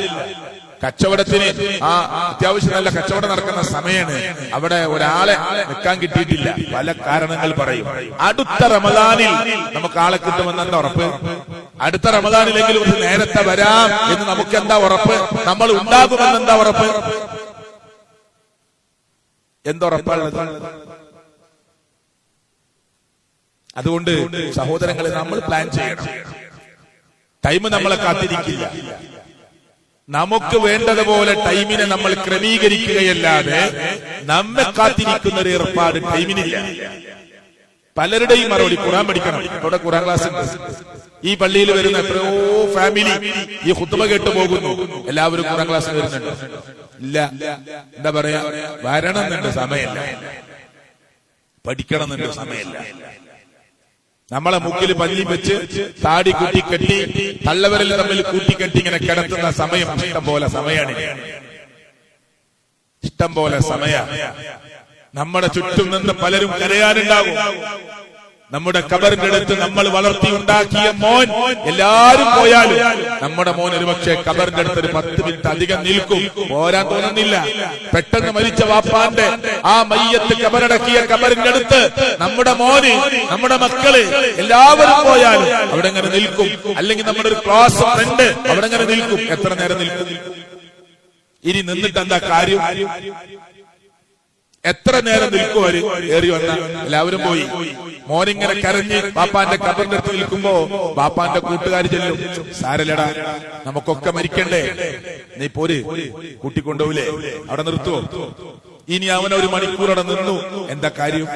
കച്ചവടത്തിന് അത്യാവശ്യം നല്ല കച്ചവടം നടക്കുന്ന സമയമാണ്, അവിടെ ഒരാളെ നിൽക്കാൻ കിട്ടിയിട്ടില്ല. പല കാരണങ്ങൾ പറയും. അടുത്ത റമദാനിൽ നമുക്ക് ആളെ കിട്ടുമെന്ന് എന്താ ഉറപ്പ്? അടുത്ത റമദാനിലെങ്കിലും ഒരു നേരത്തെ വരാം എന്ന് നമുക്ക് എന്താ ഉറപ്പ്? നമ്മൾ ഉണ്ടാകുമെന്ന് എന്താ ഉറപ്പ്? എന്തുറപ്പാണത്? അതുകൊണ്ട് സഹോദരങ്ങളെ, നമ്മൾ പ്ലാൻ ചെയ്യണം. ടൈം നമ്മളെ കാത്തിരിക്കില്ല. നമുക്ക് വേണ്ടതുപോലെ ടൈമിനെ നമ്മൾ ക്രമീകരിക്കുകയല്ലാതെ നമ്മെ കാത്തിരിക്കുന്ന ഒരു ഏർപ്പാട് ടൈമിനില്ല. പലരുടെയും മറുപടി ഖുർആൻ പഠിക്കണം. ഇവിടെ ഖുർആൻ ക്ലാസ് ഉണ്ട്. ഈ പള്ളിയിൽ വരുന്ന എത്രയോ ഫാമിലി ഈ ഖുത്ബ കേട്ട് പോകുന്നു. എല്ലാവരും ഖുർആൻ ക്ലാസ് വരുന്നുണ്ട്? ഇല്ല. എന്താ പറയാ, വരണം എന്നുണ്ട്, സമയമില്ല. പഠിക്കണം എന്നുണ്ട്, സമയമില്ല. നമ്മളെ മുക്കിൽ പല്ലി വെച്ച് താടി കൂട്ടിക്കെട്ടി തള്ളവരിൽ തമ്മിൽ കൂട്ടിക്കെട്ടി ഇങ്ങനെ കിടത്തുന്ന സമയം ഇഷ്ടം പോലെ സമയമാണ്. ഇഷ്ടം പോലെ സമയ. നമ്മുടെ ചുറ്റും നിന്ന് പലരും കരയാനുണ്ടാകും. നമ്മുടെ ഖബറിന്റെ അടുത്ത് നമ്മൾ വളർത്തിയുണ്ടാക്കിയ മോൻ എല്ലാരും പോയാലും നമ്മുടെ മോൻ ഒരുപക്ഷെ ഖബറിന്റെ അടുത്ത് ഒരു 10 മിനിറ്റ് അധികം നിൽക്കും. പോരാൻ തോന്നുന്നില്ല. പെട്ടെന്ന് മരിച്ച വാപ്പാന്റെ ആ മയ്യത്ത് ഖബറടക്കിയ ഖബറിന്റെ അടുത്ത് നമ്മുടെ മോന്, നമ്മുടെ മക്കള് എല്ലാവരും പോയാലും അവിടെ ഇങ്ങനെ നിൽക്കും. അല്ലെങ്കിൽ നമ്മുടെ ഒരു ക്ലാസ് ഫ്രണ്ട് അവിടെ ഇങ്ങനെ നിൽക്കും. എത്ര നേരം നിൽക്കും? ഇനി നിന്നിട്ട് എന്താ കാര്യം? എത്ര നേരം നിൽക്കും? അവര് ഏറി വന്ന എല്ലാവരും പോയി. മോനിങ്ങനെ കരഞ്ഞ് ബാപ്പാന്റെ ഖബറിന്റെ അടുത്ത് നിൽക്കുമ്പോ ബാപ്പാന്റെ കൂട്ടുകാർ ചെല്ലും, സാരല്ലടാ, നമുക്കൊക്കെ മരിക്കണ്ടേ, നീ പോര്, കൂട്ടിക്കൊണ്ടുപോവില്ലേ, അവിടെ നിർത്തുവോ? ഇനി അവൻ 1 മണിക്കൂർ അവിടെ നിന്നു, എന്താ കാര്യം?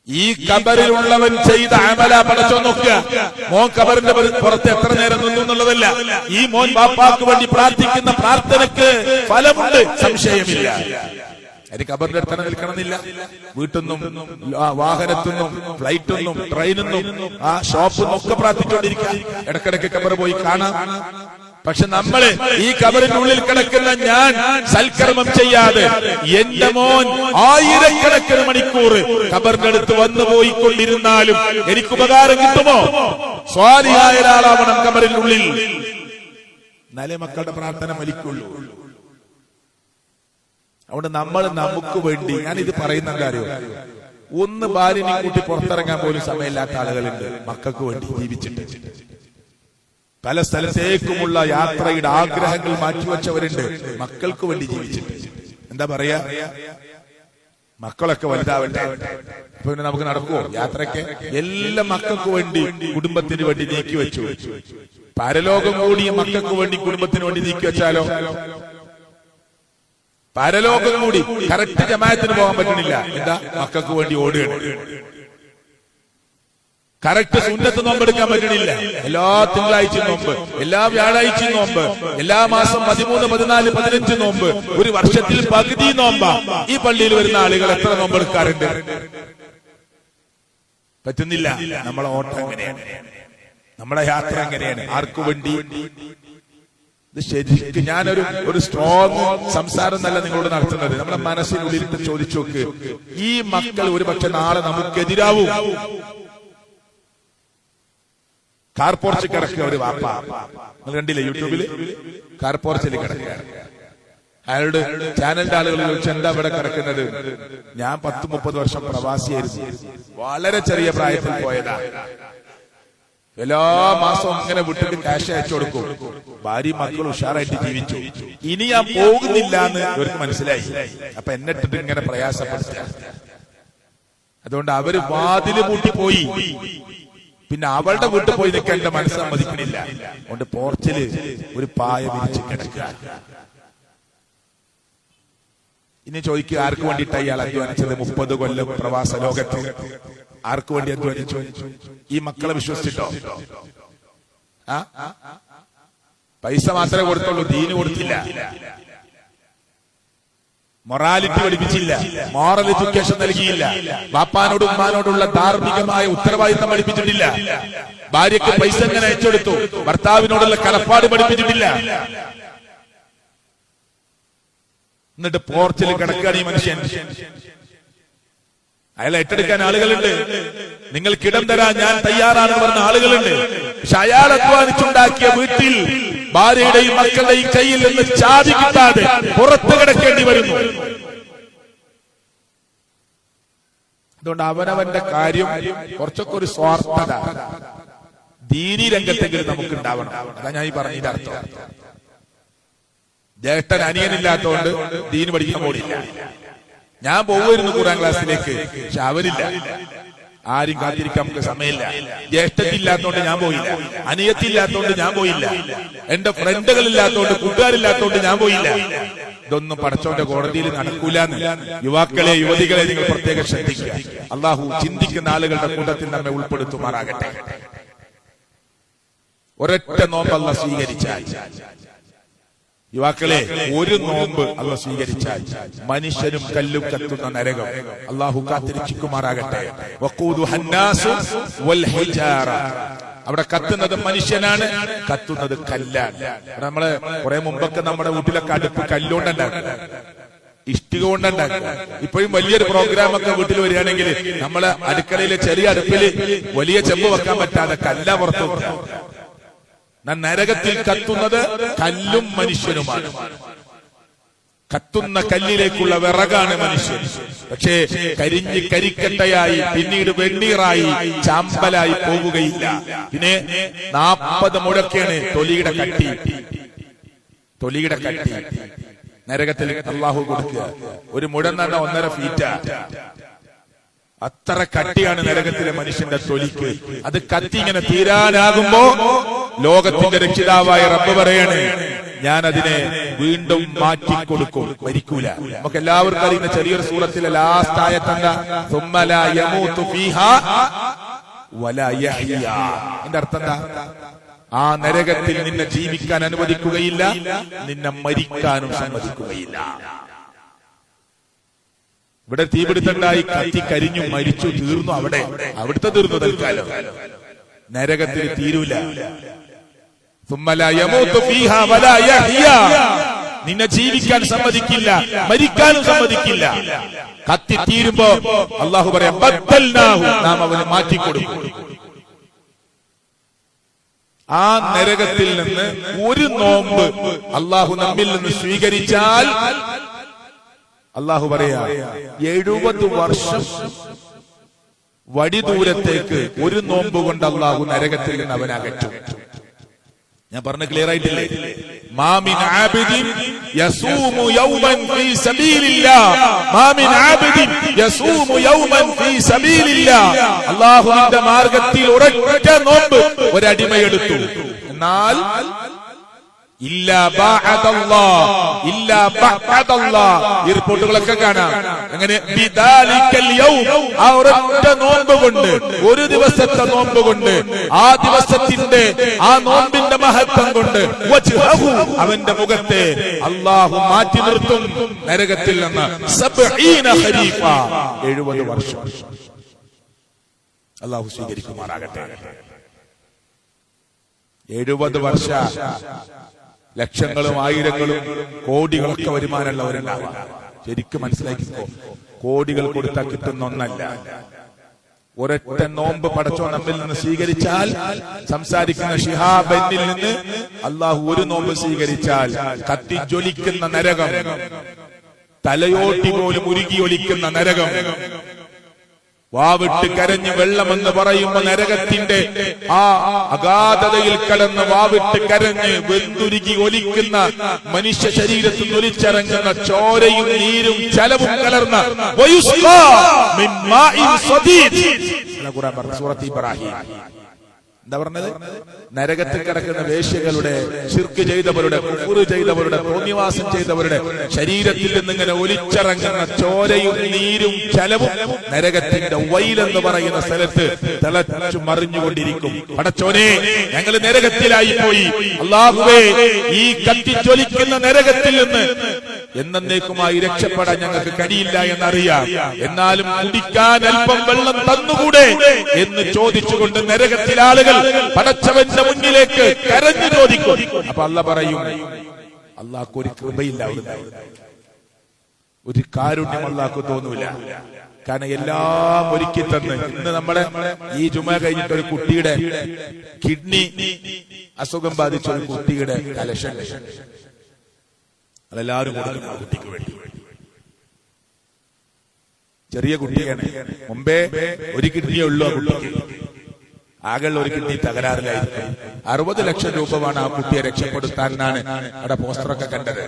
ഈ ഖബറിലുള്ളവൻ ചെയ്ത അമല പടച്ചോ നോക്കുക. മോൻ ഖബറിന്റെ പുറത്ത് എത്ര നേരം നിന്നു എന്നുള്ളതല്ല. ഈ മോൻ ബാപ്പാക്ക് വേണ്ടി പ്രാർത്ഥിക്കുന്ന പ്രാർത്ഥനയ്ക്ക് ഫലമുണ്ട്, സംശയമില്ല. അതിന് ഖബറിന്റെ അടുത്ത് നിൽക്കണമെന്നില്ല. വീട്ടിൽ നിന്നും വാഹനത്തുനിന്നും ഫ്ലൈറ്റിൽ നിന്നും ട്രെയിനിൽ നിന്നും ആ ഷോപ്പിൽ നിന്നൊക്കെ പ്രാർത്ഥിച്ചുകൊണ്ടിരിക്കുക. ഇടക്കിടക്ക് ഖബർ പോയി കാണാം. പക്ഷെ നമ്മള് ഈ ഖബറിന്റെ ഉള്ളിൽ കിടക്കുന്ന ഞാൻ സൽക്കർമ്മം ചെയ്യാതെ എന്റെ മോൻ ആയിരക്കണക്കിന് മണിക്കൂർ ഖബറിന്റെ അടുത്ത് വന്നു പോയിക്കൊണ്ടിരുന്നാലും എനിക്ക് ഉപകാരം കിട്ടുമോ? സ്വാലിഹായ ഒരാളാവണം ഖബറിന്റെ ഉള്ളിൽ. എന്നാലേ മക്കളുടെ പ്രാർത്ഥന ഫലിക്കുള്ളൂ. അതുകൊണ്ട് നമ്മൾ നമുക്ക് വേണ്ടി, ഞാനിത് പറയുന്ന കാര്യം, ഒന്ന് ഭാര്യനെ കൂട്ടി പുറത്തിറങ്ങാൻ പോലും സമയമില്ലാത്ത ആളുകളുണ്ട് മക്കൾക്ക് വേണ്ടി ജീവിച്ചിട്ട്. പല സ്ഥലത്തേക്കുമുള്ള യാത്രയുടെ ആഗ്രഹങ്ങൾ മാറ്റിവെച്ചവരുണ്ട് മക്കൾക്ക് വേണ്ടി ജീവിച്ചിട്ട്. എന്താ പറയാ, മക്കളൊക്കെ വലുതാവട്ടെ, പിന്നെ നമുക്ക് നടക്കുവോ യാത്രയ്ക്ക്? എല്ലാ മക്കൾക്ക് വേണ്ടി, കുടുംബത്തിന് വേണ്ടി നീക്കി വെച്ചു. പരലോകം കൂടിയ മക്കൾക്ക് വേണ്ടി, കുടുംബത്തിന് വേണ്ടി നീക്കി വെച്ചാലോ? പരലോകം കൂടി കറക്റ്റ് ജമാഅത്തിന് പോകാൻ പറ്റണില്ല. എന്താ? മക്കൾക്ക് വേണ്ടി ഓടുകയാണ്. കറക്റ്റ് സുന്നത്ത് നോമ്പെടുക്കാൻ പറ്റണില്ല. എല്ലാ തിങ്കളാഴ്ചയും നോമ്പ്, എല്ലാ വ്യാഴാഴ്ചയും നോമ്പ്, എല്ലാ മാസം 13, 14, 15 നോമ്പ്, ഒരു വർഷത്തിൽ പകുതി നോമ്പാ. ഈ പള്ളിയിൽ വരുന്ന ആളുകൾ എത്ര നോമ്പെടുക്കാറുണ്ട്? പറ്റുന്നില്ല. നമ്മളെ ഓട്ടം എങ്ങനെയാണ്? നമ്മുടെ യാത്ര എങ്ങനെയാണ്? ആർക്കു വേണ്ടി? ശരിക്കും ഞാനൊരു സ്ട്രോങ് സംസാരം നല്ല നിങ്ങളോട് നടത്തുന്നത്. നമ്മുടെ മനസ്സിനുള്ളിലിട്ട് ചോദിച്ചു നോക്ക്, ഈ മക്കൾ ഒരു പക്ഷെ നാളെ നമുക്കെതിരാവും. കാർ പോർച്ചിൽ കിടക്കുക ഒരു വാപ്പ, നിങ്ങൾ കണ്ടില്ലേ യൂട്യൂബില്? കാർ പോർച്ചിൽ കിടക്കുക. അയാളുടെ ചാനലിന്റെ ആളുകൾ ചോദിച്ചു, എന്താ ഇവിടെ കിടക്കുന്നത്? ഞാൻ 10-30 വർഷം പ്രവാസിയായിരുന്നു, വളരെ ചെറിയ പ്രായത്തിൽ പോയതാ. എല്ലാ മാസവും ഇങ്ങനെ വിട്ടിട്ട് ക്യാഷ് അയച്ചു കൊടുക്കും. ഭാര്യ മക്കൾ ഉഷാറായിട്ട് ജീവിച്ചു. ഇനി ഞാൻ പോകുന്നില്ല എന്ന് ഇവർക്ക് മനസ്സിലായി. അപ്പൊ എന്നിട്ടിട്ട് ഇങ്ങനെ പ്രയാസപ്പെടുത്തുക. അതുകൊണ്ട് അവര് വാതില് പൂട്ടിപ്പോയി. പിന്നെ അവളുടെ വീട്ടിൽ പോയി നിൽക്കാൻ എന്റെ മനസ്സ് സമ്മതിക്കണില്ല. അതുകൊണ്ട് പോർച്ചില് ഒരു പായ വിരിച്ച് കിടക്കുക. ഇനി ചോദിക്കുക, ആർക്ക് വേണ്ടിയിട്ടാണ് ഇയാൾ അധ്വാനിച്ചത് 30 കൊല്ലം പ്രവാസ ലോകത്ത്? ആർക്ക് വേണ്ടി അധ്വാനിച്ചു? ഈ മക്കളെ വിശ്വസിച്ചിട്ടോ? പൈസ മാത്രമേ കൊടുത്തുള്ളൂ, ദീന് കൊടുത്തില്ല. മൊറാലിറ്റി പഠിപ്പിച്ചില്ല, മോറൽ എഡ്യൂക്കേഷൻ നൽകിയില്ല, ബാപ്പാനോടും ഉമ്മാനോടുള്ള ധാർമ്മികമായ ഉത്തരവാദിത്തം പഠിപ്പിച്ചിട്ടില്ല, ഭാര്യയ്ക്ക് പൈസ എങ്ങനെ അയച്ചെടുത്തു, ഭർത്താവിനോടുള്ള കടപ്പാട് പഠിപ്പിച്ചിട്ടില്ല. എന്നിട്ട് പോർച്ചിൽ കിടക്കുകയാണ് ഈ മനുഷ്യൻ. അയാളെ ഏറ്റെടുക്കാൻ ആളുകളുണ്ട്, നിങ്ങൾക്കിടം തരാൻ ഞാൻ തയ്യാറാണെന്ന് പറഞ്ഞ ആളുകളുണ്ട്. പക്ഷെ അയാൾ അധ്വാനിച്ചുണ്ടാക്കിയ വീട്ടിൽ ഭാര്യയുടെയും മക്കളുടെയും കയ്യിൽ നിന്ന് ചാവി കിട്ടാതെ പുറത്തു കിടക്കേണ്ടി വരുന്നു. അതുകൊണ്ട് അവനവന്റെ കാര്യം കുറച്ചൊക്കെ ഒരു സ്വാർത്ഥത ദീനി രംഗത്തെങ്കിലും നമുക്ക് ഉണ്ടാവണം. അതാ ഞാൻ ഈ പറഞ്ഞതിന്റെ അർത്ഥം. ജ്യേഷ്ഠൻ അനിയനില്ലാത്തതുകൊണ്ട് ദീന് പഠിക്കാൻ പോടില്ല. ഞാൻ പോകുമായിരുന്നു ഖുർആൻ ക്ലാസ്സിലേക്ക്, പക്ഷെ അവരില്ല. ആരും കാത്തിരിക്കാൻ നമുക്ക് സമയമില്ല. ജ്യേഷ്ഠത്തില്ലാത്തോണ്ട് ഞാൻ പോയില്ല, അനിയത്തില്ലാത്തോണ്ട് ഞാൻ പോയില്ല, എന്റെ ഫ്രണ്ടുകളില്ലാത്തോണ്ട് കൂട്ടുകാരില്ലാത്തോണ്ട് ഞാൻ പോയില്ല. ഇതൊന്നും പടച്ചോന്റെ കോടതിയിൽ നടക്കൂലെന്ന് യുവാക്കളെ, യുവതികളെ നിങ്ങൾ പ്രത്യേകം ശ്രദ്ധിക്കുക. അള്ളാഹു ചിന്തിക്കുന്ന ആളുകളുടെ കൂട്ടത്തിൽ നമ്മെ ഉൾപ്പെടുത്തുമാറാകട്ടെ. ഒരൊറ്റ നോമ്പ് അല്ലാഹു സ്വീകരിച്ചാൽ, യുവാക്കളെ, ഒരു നോമ്പ് അല്ലാഹു സ്വീകരിച്ചാൽ മനുഷ്യനും കല്ലും കത്തുന്ന നരകം അല്ലാഹു കാത്തിരക്ഷിക്കുമാറാകട്ടെ. വഖൂദുഹന്നാസു വൽ ഹിജാറ, അവിടെ കത്തുന്നത് മനുഷ്യനാണ്, കത്തുന്നത് കല്ലാണ്. നമ്മള് കുറെ മുമ്പൊക്കെ നമ്മുടെ വീട്ടിലൊക്കെ അടുപ്പ് കല്ലുകൊണ്ടുണ്ടാക്കും, ഇഷ്ടിക കൊണ്ടുണ്ടാക്കും. ഇപ്പോഴും വലിയൊരു പ്രോഗ്രാം ഒക്കെ വീട്ടിൽ വരികയാണെങ്കിൽ നമ്മള് അടുക്കളയിലെ ചെറിയ അടുപ്പില് വലിയ ചെമ്പ് വെക്കാൻ പറ്റാതെ കല്ല പുറത്തു വെക്കാം. നരകത്തിൽ കത്തുന്നത് കല്ലും മനുഷ്യനുമാണ്. കത്തുന്ന കല്ലിലേക്കുള്ള വിറകാണ് മനുഷ്യൻ. പക്ഷേ കരിഞ്ഞ് കരിക്കട്ടയായി പിന്നീട് വെണ്ണീറായി ചാമ്പലായി പോവുകയില്ല. പിന്നെ 40 മുഴക്കാണ് തൊലിയുടെ കട്ടി. തൊലിയുടെ കട്ടി നരകത്തിൽ അല്ലാഹു കൊടുക്കുക. ഒരു മുഴം തന്നെ 1.5 ഫീറ്റാ. അത്ര കട്ടിയാണ് നരകത്തിലെ മനുഷ്യന്റെ തൊലിക്ക്. അത് കത്തി ഇങ്ങനെ തീരാനാകുമ്പോ ലോകത്തിന്റെ രക്ഷിതാവായ റബ്ബ് പറയാണ്, ഞാൻ അതിനെ വീണ്ടും മാറ്റിക്കൊടുക്കും, മരിക്കൂല. നമുക്ക് എല്ലാവർക്കും അറിയുന്ന ചെറിയൊരു സൂറത്തിലെ ലാസ്റ്റ് ആയത്തെന്താ? സുമ്മ ലാ യമൂതു ഫീഹാ വലാ യഹ്യാ. ഇതിന്റെ അർത്ഥം എന്താ? ആ നരകത്തിൽ നിന്നെ ജീവിക്കാൻ അനുവദിക്കുകയില്ല, നിന്നെ മരിക്കാനും സമ്മതിക്കുകയില്ല. ഇവിടെ തീപിടുത്തുണ്ടായി, കത്തി കരിഞ്ഞു, മരിച്ചു, തീർന്നു. അവിടുത്തെ തീർന്നു തൽക്കാലം. നരകത്തിൽ തീരൂല. നിന്നെ ജീവിക്കാൻ സമ്മതിക്കില്ല, മരിക്കാനും സമ്മതിക്കില്ല. കത്തി തീരുമ്പോ അല്ലാഹു പറയാം, നാം അവന് മാറ്റിക്കൊടുക്കും. ആ നരകത്തിൽ നിന്ന് ഒരു നോമ്പ് അല്ലാഹു നമ്മിൽ നിന്ന് സ്വീകരിച്ചാൽ അല്ലാഹു പറയാ 70 വർഷം വടിദൂരത്തേക്ക് ഒരു നോമ്പ് കൊണ്ട് അല്ലാഹു നരകത്തിൽ നിന്ന് അവൻ അകറ്റും. ഞാൻ പറഞ്ഞ ക്ലിയർ ആയിട്ടില്ലേ? മാമിൻ ആബിദിൻ യസൂമു യൗമൻ ഫീ സബീലില്ലാഹ്, മാമിൻ ആബിദിൻ യസൂമു യൗമൻ ഫീ സബീലില്ലാഹ്. അല്ലാഹുവിന്റെ മാർഗ്ഗത്തിൽ ഒരൊറ്റ നോമ്പ് ഒരടിമയെടുത്തു. എന്നാൽ ഇല്ലാ ബഅദല്ലാഹ്, ഇല്ലാ ബഅദല്ലാഹ്, ഈ റിപ്പോർട്ടുകളൊക്കെ കാണാം. അങ്ങനെ ബിദാലിക്കൽ യൗം, ആ ഒരൊറ്റ നോമ്പ് കൊണ്ട്, ഒരു ദിവസത്തെ നോമ്പ് കൊണ്ട്, ആ ദിവസത്തിന്റെ ആ നോമ്പിന്റെ മഹത്വം കൊണ്ട് വജ്ഹഹു, അവന്റെ മുഖത്തെ അല്ലാഹു മാറ്റി നിർത്തും നരകത്തിൽ നിന്ന് 70 ഖരീഫ, 70 വർഷം. അല്ലാഹു സ്വീകരിക്കുമാറാകട്ടെ. 70 വർഷ ലക്ഷങ്ങളും ആയിരങ്ങളും കോടികളൊക്കെ വരുമാനമുള്ളവരുണ്ടാവാം. ശരിക്കും മനസ്സിലാക്കിക്കോ, കോടികൾ കൊടുത്താൽ കിട്ടുന്ന ഒന്നല്ല. ഒരൊറ്റ നോമ്പ് പടച്ചോൻ നമ്മിൽ നിന്ന് സ്വീകരിച്ചാൽ, സംസാരിക്കുന്ന ശിഹാബിൽ നിന്ന് അല്ലാഹു ഒരു നോമ്പ് സ്വീകരിച്ചാൽ കത്തിജ്വലിക്കുന്ന നരകം, തലയോട്ടി പോലും ഉരുകി ഒലിക്കുന്ന നരകം, വാവിട്ട് കരഞ്ഞ് വെള്ളമെന്ന് പറയുമ്പോ നരകത്തിന്റെ ആ അഗാധതയിൽ കടന്ന് വാവിട്ട് കരഞ്ഞ് വെന്തുരുകി ഒലിക്കുന്ന മനുഷ്യ ശരീരത്തിൽ ഒലിച്ചിറങ്ങുന്ന ചോരയും നീരും ചലവും കലർന്ന സൂറത്ത് ഇബ്രാഹിം എന്താ പറഞ്ഞത്? നരകത്തിൽ കിടക്കുന്ന വേശ്യകളുടെ, ശിർക്ക് ചെയ്തവരുടെ, കുഫ്ർ ചെയ്തവരുടെ, തോന്നിവാസം ചെയ്തവരുടെ ശരീരത്തിൽ നിന്നിങ്ങനെ ഒലിച്ചിറങ്ങുന്ന ചോരയും നീരും ചലവും നരകത്തിന്റെ വൈലെന്ന് പറയുന്ന സ്ഥലത്ത് തിളച്ചു മറിഞ്ഞുകൊണ്ടിരിക്കും. പടച്ചോനെ, ഞങ്ങൾ നരകത്തിലായി പോയി. അല്ലാഹുവേ, ഈ കത്തിച്ചൊലിക്കുന്ന നരകത്തിൽ നിന്ന് എന്നേക്കുമായി രക്ഷപ്പെടാൻ ഞങ്ങൾക്ക് കഴിയില്ല എന്നറിയാം. എന്നാലും കുടിക്കാൻ അല്പം വെള്ളം തന്നുകൂടെ എന്ന് ചോദിച്ചുകൊണ്ട് നരകത്തിലെ ആളുകൾ പടച്ചവന്റെ മുന്നിലേക്ക് കരഞ്ഞു ചോദിക്കും. അപ്പൊ അല്ലാഹ് പറയും, അള്ളാഹ്ക്ക് ഒരു കൃപയില്ല, ഒരു കാരുണ്യം അള്ളാഹ്ക്ക് തോന്നൂല. കാരണം എല്ലാം ഒരുക്കി തന്ന്. ഇന്ന് നമ്മളെ ഈ ജുമ കഴിഞ്ഞിട്ട് ഒരു കുട്ടിയുടെ കിഡ്നി അസുഖം ബാധിച്ച ഒരു കുട്ടിയുടെ കലക്ഷൻ അതെല്ലാവരും കൊടുക്കണം കുട്ടിക്ക് വേണ്ടി. ചെറിയ കുട്ടിയാണ്, മുമ്പേ ഒരു കിഡ്നിയേ ഉള്ളൂ ആ കുട്ടിക്ക്. ആകെയുള്ള ഒരു കിഡ്നി തകരാറിലായിരിക്കും. 60 ലക്ഷം രൂപമാണ് ആ കുട്ടിയെ രക്ഷപ്പെടുത്താനാണ് അവിടെ പോസ്റ്ററൊക്കെ കണ്ടത്.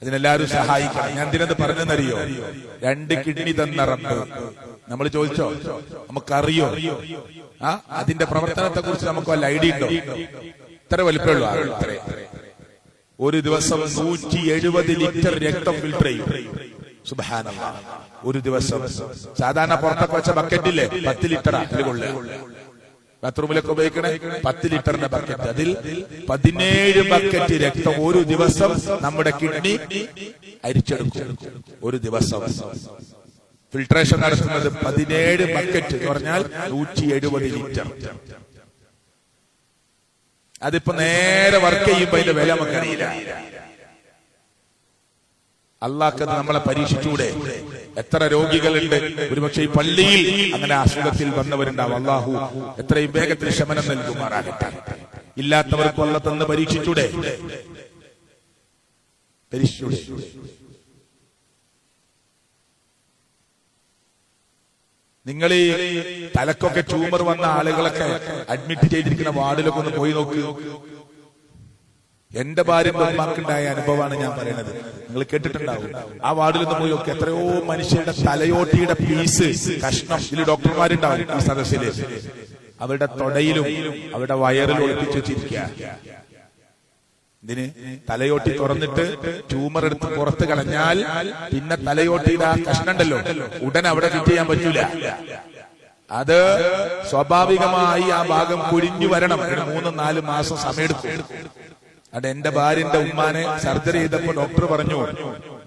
അതിനെല്ലാവരും സഹായിക്കണം. ഞാൻ എന്തിനത് പറഞ്ഞെന്നറിയോ? 2 കിഡ്നി തന്ന റബ്ബ് നമ്മൾ ചോദിച്ചോ? നമുക്കറിയോ അതിന്റെ പ്രവർത്തനത്തെ കുറിച്ച് നമുക്ക് വല്ല ഐഡിയ ഉണ്ടോ? ഇത്ര വലിപ്പമുള്ളൂ ഇത്രേ. ഒരു ദിവസം 170 ലിറ്റർ രക്തം ഫിൽട്ടർ ചെയ്യും. സുബ്ഹാനല്ലാഹ്. ഒരു ദിവസം സാധാരണ പുറത്തൊക്കെ വെച്ച ബക്കറ്റില്ലേ 10 ലിറ്റർ കൊള്ളുക. ബാത്റൂമിലൊക്കെ ഉപയോഗിക്കണേ 10 ലിറ്ററിന്റെ ബക്കറ്റ്. അതിൽ 17 ബക്കറ്റ് രക്തം ഒരു ദിവസം നമ്മുടെ കിഡ്നി അരിച്ചെടുക്കും. ഒരു ദിവസം ഫിൽട്രേഷൻ നടത്തുന്നത് 17 ബക്കറ്റ് എന്ന് പറഞ്ഞാൽ 170 ലിറ്റർ. അതിപ്പോ നേരെ വർക്ക് ചെയ്യുമ്പോ അതിന്റെ വില നമുക്കറിയില്ല. അള്ളാഹ് നമ്മളെ പരീക്ഷിച്ചൂടെ? എത്ര രോഗികളുണ്ട്? ഒരുപക്ഷെ ഈ പള്ളിയിൽ അങ്ങനെ അസുഖത്തിൽ വന്നവരുണ്ടാവും. അള്ളാഹു എത്രയും വേഗത്തിൽ ശമനം നൽകുമാറാകട്ടെ. ഇല്ലാത്തവർക്ക് അള്ളാഹ് തന്ന് പരീക്ഷിച്ചൂടെ? നിങ്ങൾ ഈ തലക്കൊക്കെ ട്യൂമർ വന്ന ആളുകളൊക്കെ അഡ്മിറ്റ് ചെയ്തിരിക്കുന്ന വാർഡിലൊക്കെ ഒന്ന് പോയി നോക്ക്. എന്റെ ഭാര്യയുടെ ഉമ്മാക്കുണ്ടായ അനുഭവമാണ് ഞാൻ പറയുന്നത്. നിങ്ങൾ കേട്ടിട്ടുണ്ടാവും. ആ വാർഡിൽ നിന്ന് പോയി നോക്കി. എത്രയോ മനുഷ്യരുടെ തലയോട്ടിയുടെ പീസ് കഷ്ണം ഇതിൽ ഡോക്ടർമാരുണ്ടാവും ഈ സദസ്സില്. അവരുടെ തൊടയിലും അവരുടെ വയറിലും ഒളിപ്പിച്ചു വെച്ചിരിക്കുക. ഇതിന് തലയോട്ടി തുറന്നിട്ട് ട്യൂമർ എടുത്ത് പുറത്ത് കളഞ്ഞാൽ പിന്നെ തലയോട്ടിയുടെ ആ കഷ്ണം ഉണ്ടല്ലോ ഉടൻ അവിടെ ഫിറ്റ് ചെയ്യാൻ പറ്റൂല. അത് സ്വാഭാവികമായി ആ ഭാഗം കുഴിഞ്ഞു വരണം. 3-4 മാസം സമയമെടുക്കും. അവിടെ എന്റെ ഭാര്യന്റെ ഉമ്മാനെ സർജറി ചെയ്തപ്പോ ഡോക്ടർ പറഞ്ഞു,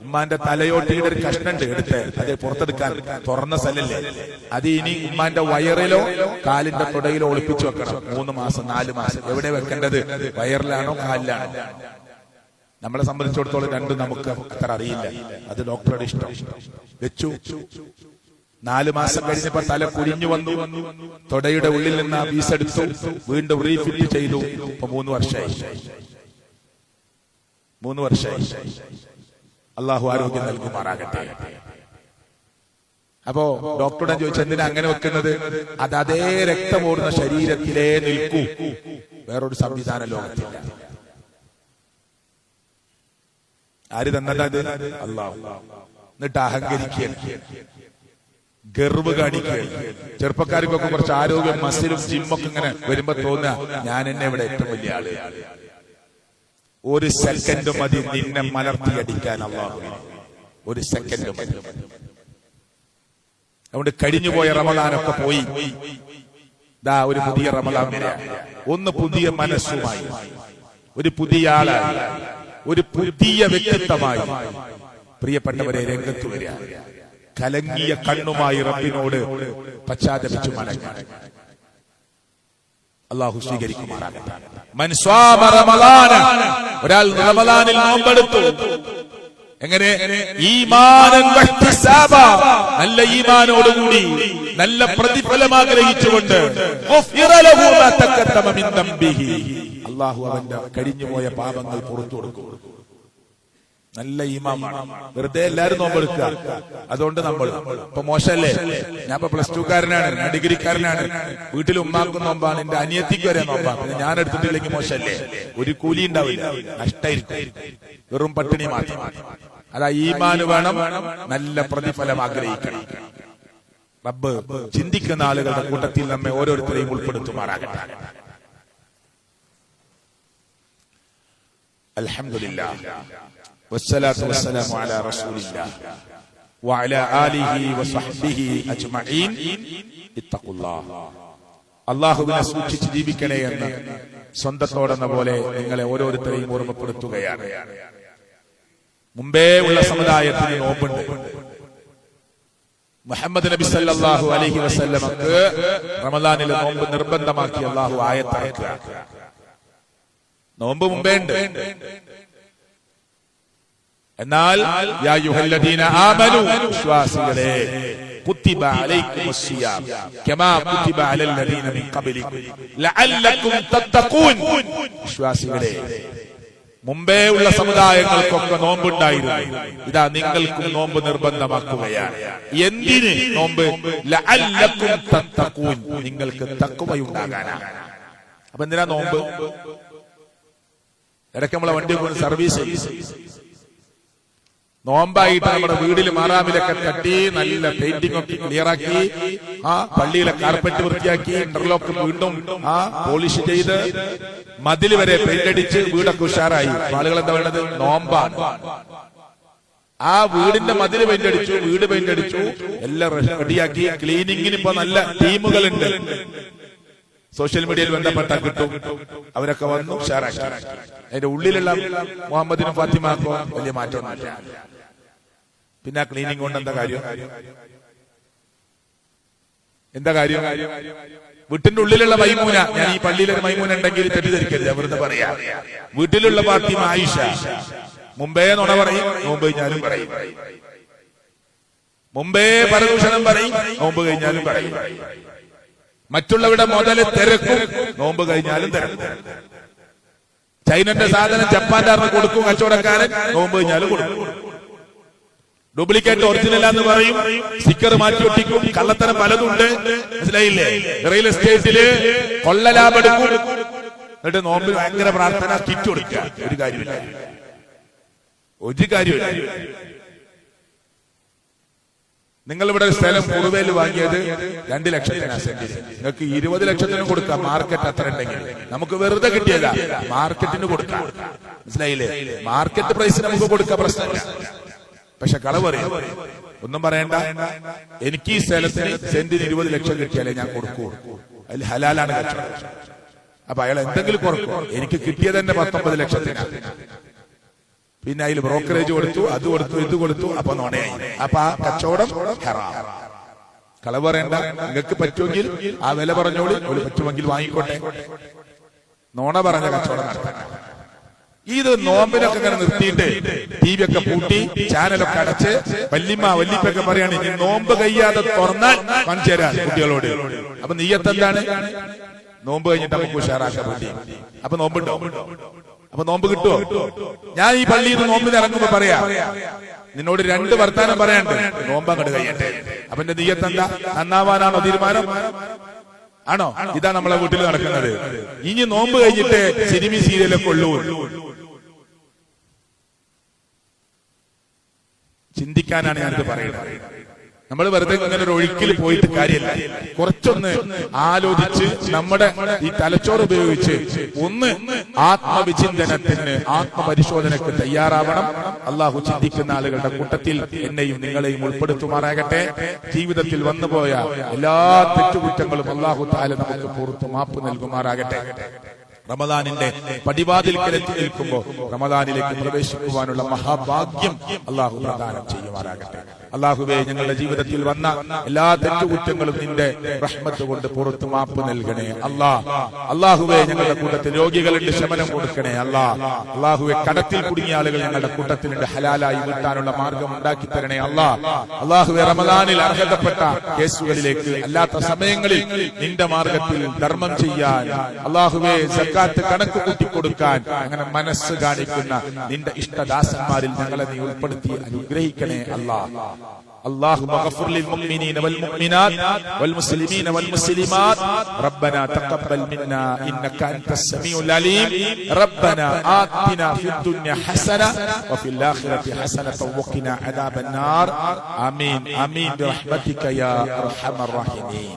ഉമ്മാന്റെ തലയോട്ടിയുടെ ഒരു കഷ്ണുണ്ട് എടുത്ത് അത് പുറത്തെടുക്കാൻ, തുറന്ന സ്ഥലല്ലേ, അത് ഇനി ഉമ്മാന്റെ വയറിലോ കാലിന്റെ തുടയിലോ ഒളിപ്പിച്ചു വെക്കണം. 3 മാസം 4 മാസം. എവിടെ വെക്കേണ്ടത്? വയറിലാണോ കാലിലാണോ? നമ്മളെ സംബന്ധിച്ചിടത്തോളം രണ്ടും നമുക്ക് അത്ര അറിയില്ല. അത് ഡോക്ടറുടെ ഇഷ്ടം. വെച്ചു. 4 മാസം കഴിഞ്ഞപ്പോ തല കുഴിഞ്ഞു വന്നു. തൊടയുടെ ഉള്ളിൽ നിന്ന് ആ പീസ് എടുത്തു, വീണ്ടും റീഫിറ്റ് ചെയ്തു. ഇപ്പൊ 3 വർഷമായി. 3 വർഷമായി. അള്ളാഹു ആരോഗ്യം നൽകുമാറാകട്ടെ. അപ്പോ ഡോക്ടറുടെ ചോദിച്ചു, എന്തിനാ അങ്ങനെ വെക്കുന്നത്? അത് അതേ രക്തമോടുന്ന ശരീരത്തിലേ നിൽക്കൂ, വേറൊരു സംവിധാന ലോകത്തില്ല. ആര് തന്നതത്? അള്ളാഹു. എന്നിട്ട് അഹങ്കരിക്കുക, ഗർവ് കാണിക്കുക. ചെറുപ്പക്കാർക്കൊക്കെ കുറച്ച് ആരോഗ്യം, മസിലും ജിമ്മൊക്കെ ഇങ്ങനെ വരുമ്പോ തോന്നുക ഞാൻ എന്നെ ഇവിടെ ഏറ്റവും വലിയ ആള്. 1 സെക്കൻഡ് മതി നിന്നെ മലർത്തിയടിക്കാൻ അല്ലാഹുവിനെ. 1 സെക്കൻഡ് മതി. അതുകൊണ്ട് കഴിഞ്ഞുപോയ റമളാനൊക്കെ പോയി. ദാ ഒരു പുതിയ റമളാൻ വരിക. ഒന്ന് പുതിയ മനസ്സുമായി, ഒരു പുതിയ ആളായി, ഒരു പുതിയ വ്യക്തിത്വമായി പ്രിയപ്പെട്ടവരെ രംഗത്ത് വരിക. കലങ്ങിയ കണ്ണുമായി റബ്ബിനോട് പശ്ചാത്തപിച്ചു മടങ്ങി. അല്ലാഹു സ്വീകരിക്കുമാറാകട്ടെ. മൻ സ്വാമ റമളാന, ഒരാൾ റമളാനിൽ നോമ്പെടുത്തു. എങ്ങനെ? ഈമാനൻ വഹ്തിസാബ, നല്ല ഈമാനോടുകൂടി നല്ല പ്രതിഫലം ആഗ്രഹിച്ചുകൊണ്ട്. ഗുഫിറ ലഹു മാ തഖദ്ദമ മിൻ ദംബിഹി, അല്ലാഹു അവന്റെ കഴിഞ്ഞുപോയ പാപങ്ങൾ പുറത്തു കൊടുക്കും. നല്ല ഈമാമാണ്. വെറുതെ എല്ലാരും നോമ്പെടുക്കുക. അതുകൊണ്ട് നമ്മൾ ഇപ്പൊ മോശമല്ലേ? ഞാൻ ഇപ്പൊ +2കാരനാണ്, ഞാൻ ഡിഗ്രിക്കാരനാണ്, വീട്ടിൽ ഉമ്മാക്കും നോമ്പാണ്, എന്റെ അനിയത്തിക്ക് വരെ നോമ്പാണ്. പിന്നെ ഞാൻ എടുത്തിട്ടില്ലെങ്കിൽ മോശമല്ലേ? ഒരു കൂലി ഉണ്ടാവില്ല, നഷ്ടായിരിക്കും, വെറും പട്ടിണി മാത്രം. അതാ ഈമാന് വേണം, നല്ല പ്രതിഫലം ആഗ്രഹിക്കണം. റബ്ബ് ചിന്തിക്കുന്ന ആളുകളുടെ കൂട്ടത്തിൽ നമ്മെ ഓരോരുത്തരെയും ഉൾപ്പെടുത്തുമാറാകട്ടെ. അൽഹംദുലില്ലാഹ് വസ്സലാത്തു വസ്സലാമു അലാ റസൂലില്ലാഹ് വഅലാ ആലിഹി വസഹ്ബിഹി അജ്മഈൻ. ഇത്തഖുല്ലാഹ്. അല്ലാഹുവിനെ സൂക്ഷിച്ച് ജീവിക്കണേ എന്ന് സ്വന്തത്തോടെന്ന പോലെ നിങ്ങളെ ഓരോരുത്തരെയും ഓർമ്മപ്പെടുത്തുകയാണ്. മുമ്പേ ഉള്ള സമുദായത്തിന് നോമ്പുണ്ട്. മുഹമ്മദ് നബി സല്ലല്ലാഹു അലൈഹി വസല്ലമക്ക് റമദാനിലെ നോമ്പ് നിർബന്ധമാക്കി അല്ലാഹു ആയത്തിറക്കുക. നോമ്പ് മുമ്പേ ഉണ്ട്. എന്നാൽ യാ അയ്യുഹല്ലദീന ആമനൂ, വിശ്വാസികളെ, കുത്തിബ അലൈക്കുമുസ് സിയാം കമാ കുത്തിബ അലല്ലദീന മിൻ ഖബ്ലിക്കും ലഅല്ലക്കും തത്തഖൂൻ. വിശ്വാസികളെ, മുമ്പേ ഉള്ള സമുദായങ്ങൾക്കൊക്കെ നോമ്പുണ്ടായിരുന്നു, ഇതാ നിങ്ങൾക്കും നോമ്പ് നിർബന്ധമാക്കുകയാണ്. എന്തിന് നോമ്പ്? ലഅല്ലക്കും തത്തഖൂൻ, നിങ്ങൾക്ക് തഖ്വയുണ്ടാകാനാണ്. അപ്പൊ എന്തിനാ നോമ്പ്? ഇടയ്ക്ക് നമ്മളെ വണ്ടി കൊണ്ട് സർവീസ് ചെയ്യും. നോമ്പായിട്ട് നമ്മുടെ വീടിൽ മാറാമിലൊക്കെ തട്ടി നല്ല പെയിന്റിംഗ് ഒക്കെ ക്ലിയറാക്കി, പള്ളിയിലെ കാർപ്പറ്റ് വൃത്തിയാക്കി, ഇന്റർലോക്ക് വീണ്ടും പോളിഷ് ചെയ്ത് മതിൽ വരെ പെയിന്റ് അടിച്ച് വീടൊക്കെ ഉഷാറായി. ആളുകൾ എന്താ വേണ്ടത്? നോമ്പാണ്. ആ വീടിന്റെ മതിൽ പെയിന്റ് അടിച്ചു, വീട് പെയിന്റ് അടിച്ചു, എല്ലാം റെഡിയാക്കി. ക്ലീനിങ്ങിന് ഇപ്പൊ നല്ല ടീമുകളുണ്ട്, സോഷ്യൽ മീഡിയയിൽ ബന്ധപ്പെട്ടാൽ കിട്ടും. അവരൊക്കെ വന്നു ഉഷാറാക്കി. അതിന്റെ ഉള്ളിലുള്ള മുഹമ്മദിനും ഫാത്തിമാക്കോ വലിയ മാറ്റമൊന്നുമില്ല. പിന്നെ ആ ക്ലീനിങ് കൊണ്ട് എന്താ കാര്യം? വീട്ടിന്റെ ഉള്ളിലുള്ള മൈമൂന, ഞാൻ ഈ പള്ളിയിലൊരു മൈമൂന ഉണ്ടെങ്കിൽ തെറ്റിദ്ധരിക്കരുത്, വെറുതെ പറയാ. വീട്ടിലുള്ള ഫാത്തിമ ആയിഷ മുമ്പേ നുണ പറയും, നോമ്പ് കഴിഞ്ഞാലും പറയും. മുമ്പേ പരദൂഷണം പറയും, നോമ്പ് കഴിഞ്ഞാലും പറയും. മറ്റുള്ളവരുടെ മുതല് തിരക്കും, നോമ്പ് കഴിഞ്ഞാലും തിരക്കും. ചൈനന്റെ സാധനം ജപ്പാന്റെ കൊടുക്കും കച്ചവടക്കാരൻ, നോമ്പ് കഴിഞ്ഞാലും കൊടുക്കും. ഡ്യൂപ്ലിക്കേറ്റ് ഒറിജിനലാന്ന് പറയും, സ്റ്റിക്കർ മാറ്റി ഒട്ടിക്കും, കള്ളത്തരം പലതുണ്ട്. മനസ്സിലായില്ലേ? റിയൽ എസ്റ്റേറ്റില് കൊള്ള ലാഭം എടുക്കും, എന്നിട്ട് നോമ്പ് ഭയങ്കര പ്രാർത്ഥന കിറ്റ് കൊടുക്കുക. ഒരു കാര്യമില്ല. നിങ്ങളിവിടെ സ്ഥലം കുറുവേല് വാങ്ങിയത് 2 ലക്ഷത്തിനാ സെന്റിന്. നിങ്ങൾക്ക് 20 ലക്ഷത്തിന് കൊടുക്കാം, മാർക്കറ്റ് അത്ര ഉണ്ടെങ്കിൽ. നമുക്ക് വെറുതെ കിട്ടിയതാ, മാർക്കറ്റിന് കൊടുക്കാം. മനസ്സിലായില്ലേ? മാർക്കറ്റ് പ്രൈസ് നമുക്ക് കൊടുക്കാൻ പ്രശ്നമില്ല. പക്ഷെ കളവ് പറയും, ഒന്നും പറയണ്ട, എനിക്ക് ഈ സ്ഥലത്തിന് സെന്റിന് 20 ലക്ഷം കിട്ടിയാലേ ഞാൻ കൊടുക്കൂ, അതിൽ ഹലാലാണ് കച്ചവടം. അപ്പൊ അയാൾ എന്തെങ്കിലും കുറക്കും. എനിക്ക് കിട്ടിയത് തന്നെ 19 ലക്ഷത്തിനാണ്. പിന്നെ അതിൽ ബ്രോക്കറേജ് കൊടുത്തു, അത് കൊടുത്തു, ഇത് കൊടുത്തു, അപ്പൊ നോണയായി. അപ്പൊ ആ കച്ചവടം ഹറാം. കളവ് പറയണ്ട. നിങ്ങൾക്ക് പറ്റുമെങ്കിൽ ആ വില പറഞ്ഞോളി, പറ്റുമെങ്കിൽ വാങ്ങിക്കോട്ടെ. നോണ പറഞ്ഞ കച്ചവടം നടത്താൻ. ഇത് നോമ്പിനൊക്കെ ഇങ്ങനെ നിർത്തിയിട്ട് ടി വി ഒക്കെ പൂട്ടി, ചാനലൊക്കെ അടച്ച്, വല്ലിപ്പൊക്കെ പറയാണ് ഇനി നോമ്പ് കഴിയാതെ തുറന്നാൽ കാണിച്ചു തരാൻ കുട്ടികളോട്. അപ്പൊ നീയത്ത് എന്താണ്? നോമ്പ് കഴിഞ്ഞിട്ട് നമുക്ക് ഉഷാറാക്കാൻ വേണ്ടി. അപ്പൊ നോമ്പുണ്ടോ? അപ്പൊ നോമ്പ് കിട്ടുമോ? ഞാൻ ഈ പള്ളിയിൽ നിന്ന് നോമ്പിന് ഇറങ്ങുമ്പോ പറയാ, നിന്നോട് 2 വർത്താനം പറയാണ്ട്, നോമ്പ് അങ്ങോട്ട് കഴിയട്ടെ. അപ്പൊ എന്റെ നീയത്ത് എന്താ? നന്നാവാനാണോ തീരുമാനം? ആണോ? ഇതാ നമ്മളെ വീട്ടിൽ നടക്കുന്നത്. ഇനി നോമ്പ് കഴിഞ്ഞിട്ട് സിനിമ സീരിയലൊക്കെ ഉള്ളൂ. ചിന്തിക്കാനാണ് ഞാനിത് പറയുന്നത്. നമ്മൾ വെറുതെ ഇങ്ങനെ ഒരു ഒഴുക്കിൽ പോയിട്ട് കാര്യമില്ല. കുറച്ചൊന്ന് ആലോചിച്ച് നമ്മുടെ ഈ തലച്ചോറ് ഉപയോഗിച്ച് ഒന്ന് ആത്മവിചിന്തനത്തിന്, ആത്മപരിശോധനക്ക് തയ്യാറാവണം. അള്ളാഹു ചിന്തിക്കുന്ന ആളുകളുടെ കൂട്ടത്തിൽ എന്നെയും നിങ്ങളെയും ഉൾപ്പെടുത്തുമാറാകട്ടെ. ജീവിതത്തിൽ വന്നുപോയ എല്ലാ തെറ്റുകുറ്റങ്ങളും അള്ളാഹു തആല നമുക്ക് പുറത്തു മാപ്പ് നൽകുമാറാകട്ടെ. റമദാനിന്റെ പടിവാതിൽക്കലെത്തി നിൽക്കുമ്പോൾ റമദാനിലേക്ക് പ്രവേശിക്കുവാനുള്ള മഹാഭാഗ്യം അള്ളാഹു പ്രദാനം ചെയ്യുമാറാകട്ടെ. അള്ളാഹുവേ, ഞങ്ങളുടെ ജീവിതത്തിൽ വന്ന എല്ലാ തെറ്റുകുറ്റങ്ങളും നിന്റെ റഹ്മത്ത് കൊണ്ട് പുറത്തു മാപ്പ് നൽകണേ അള്ളാഹുവേ. ഞങ്ങളുടെ കൂട്ടത്തിൽ രോഗികളുടെ ശമനം കൊടുക്കണേ അള്ളാഹുവെ. കടത്തിൽ കുടുങ്ങിയ ആളുകൾ ഞങ്ങളുടെ കൂട്ടത്തിലുണ്ട്, ഹലാലായി വീട്ടാനുള്ള മാർഗം ഉണ്ടാക്കി തരണേ അള്ളാഹുവെ. റമദാനിൽ അർഹതപ്പെട്ട കേസുകളിലേക്ക് അല്ലാത്ത സമയങ്ങളിൽ നിന്റെ മാർഗത്തിൽ ധർമ്മം ചെയ്യാൻ അള്ളാഹുവെ, സക്കാത്ത് കണക്ക് കൂട്ടിക്കൊടുക്കാൻ അങ്ങനെ മനസ്സ് കാണിക്കുന്ന നിന്റെ ഇഷ്ടദാസന്മാരിൽ ഞങ്ങളെ നീ ഉൾപ്പെടുത്തി അനുഗ്രഹിക്കണേ اللهم اغفر للمؤمنين والمؤمنات والمسلمين والمسلمات ربنا تقبل منا انك انت السميع العليم ربنا آتنا في الدنيا حسنة وفي الآخرة حسنة وقنا عذاب النار آمين آمين برحمتك يا أرحم الراحمين.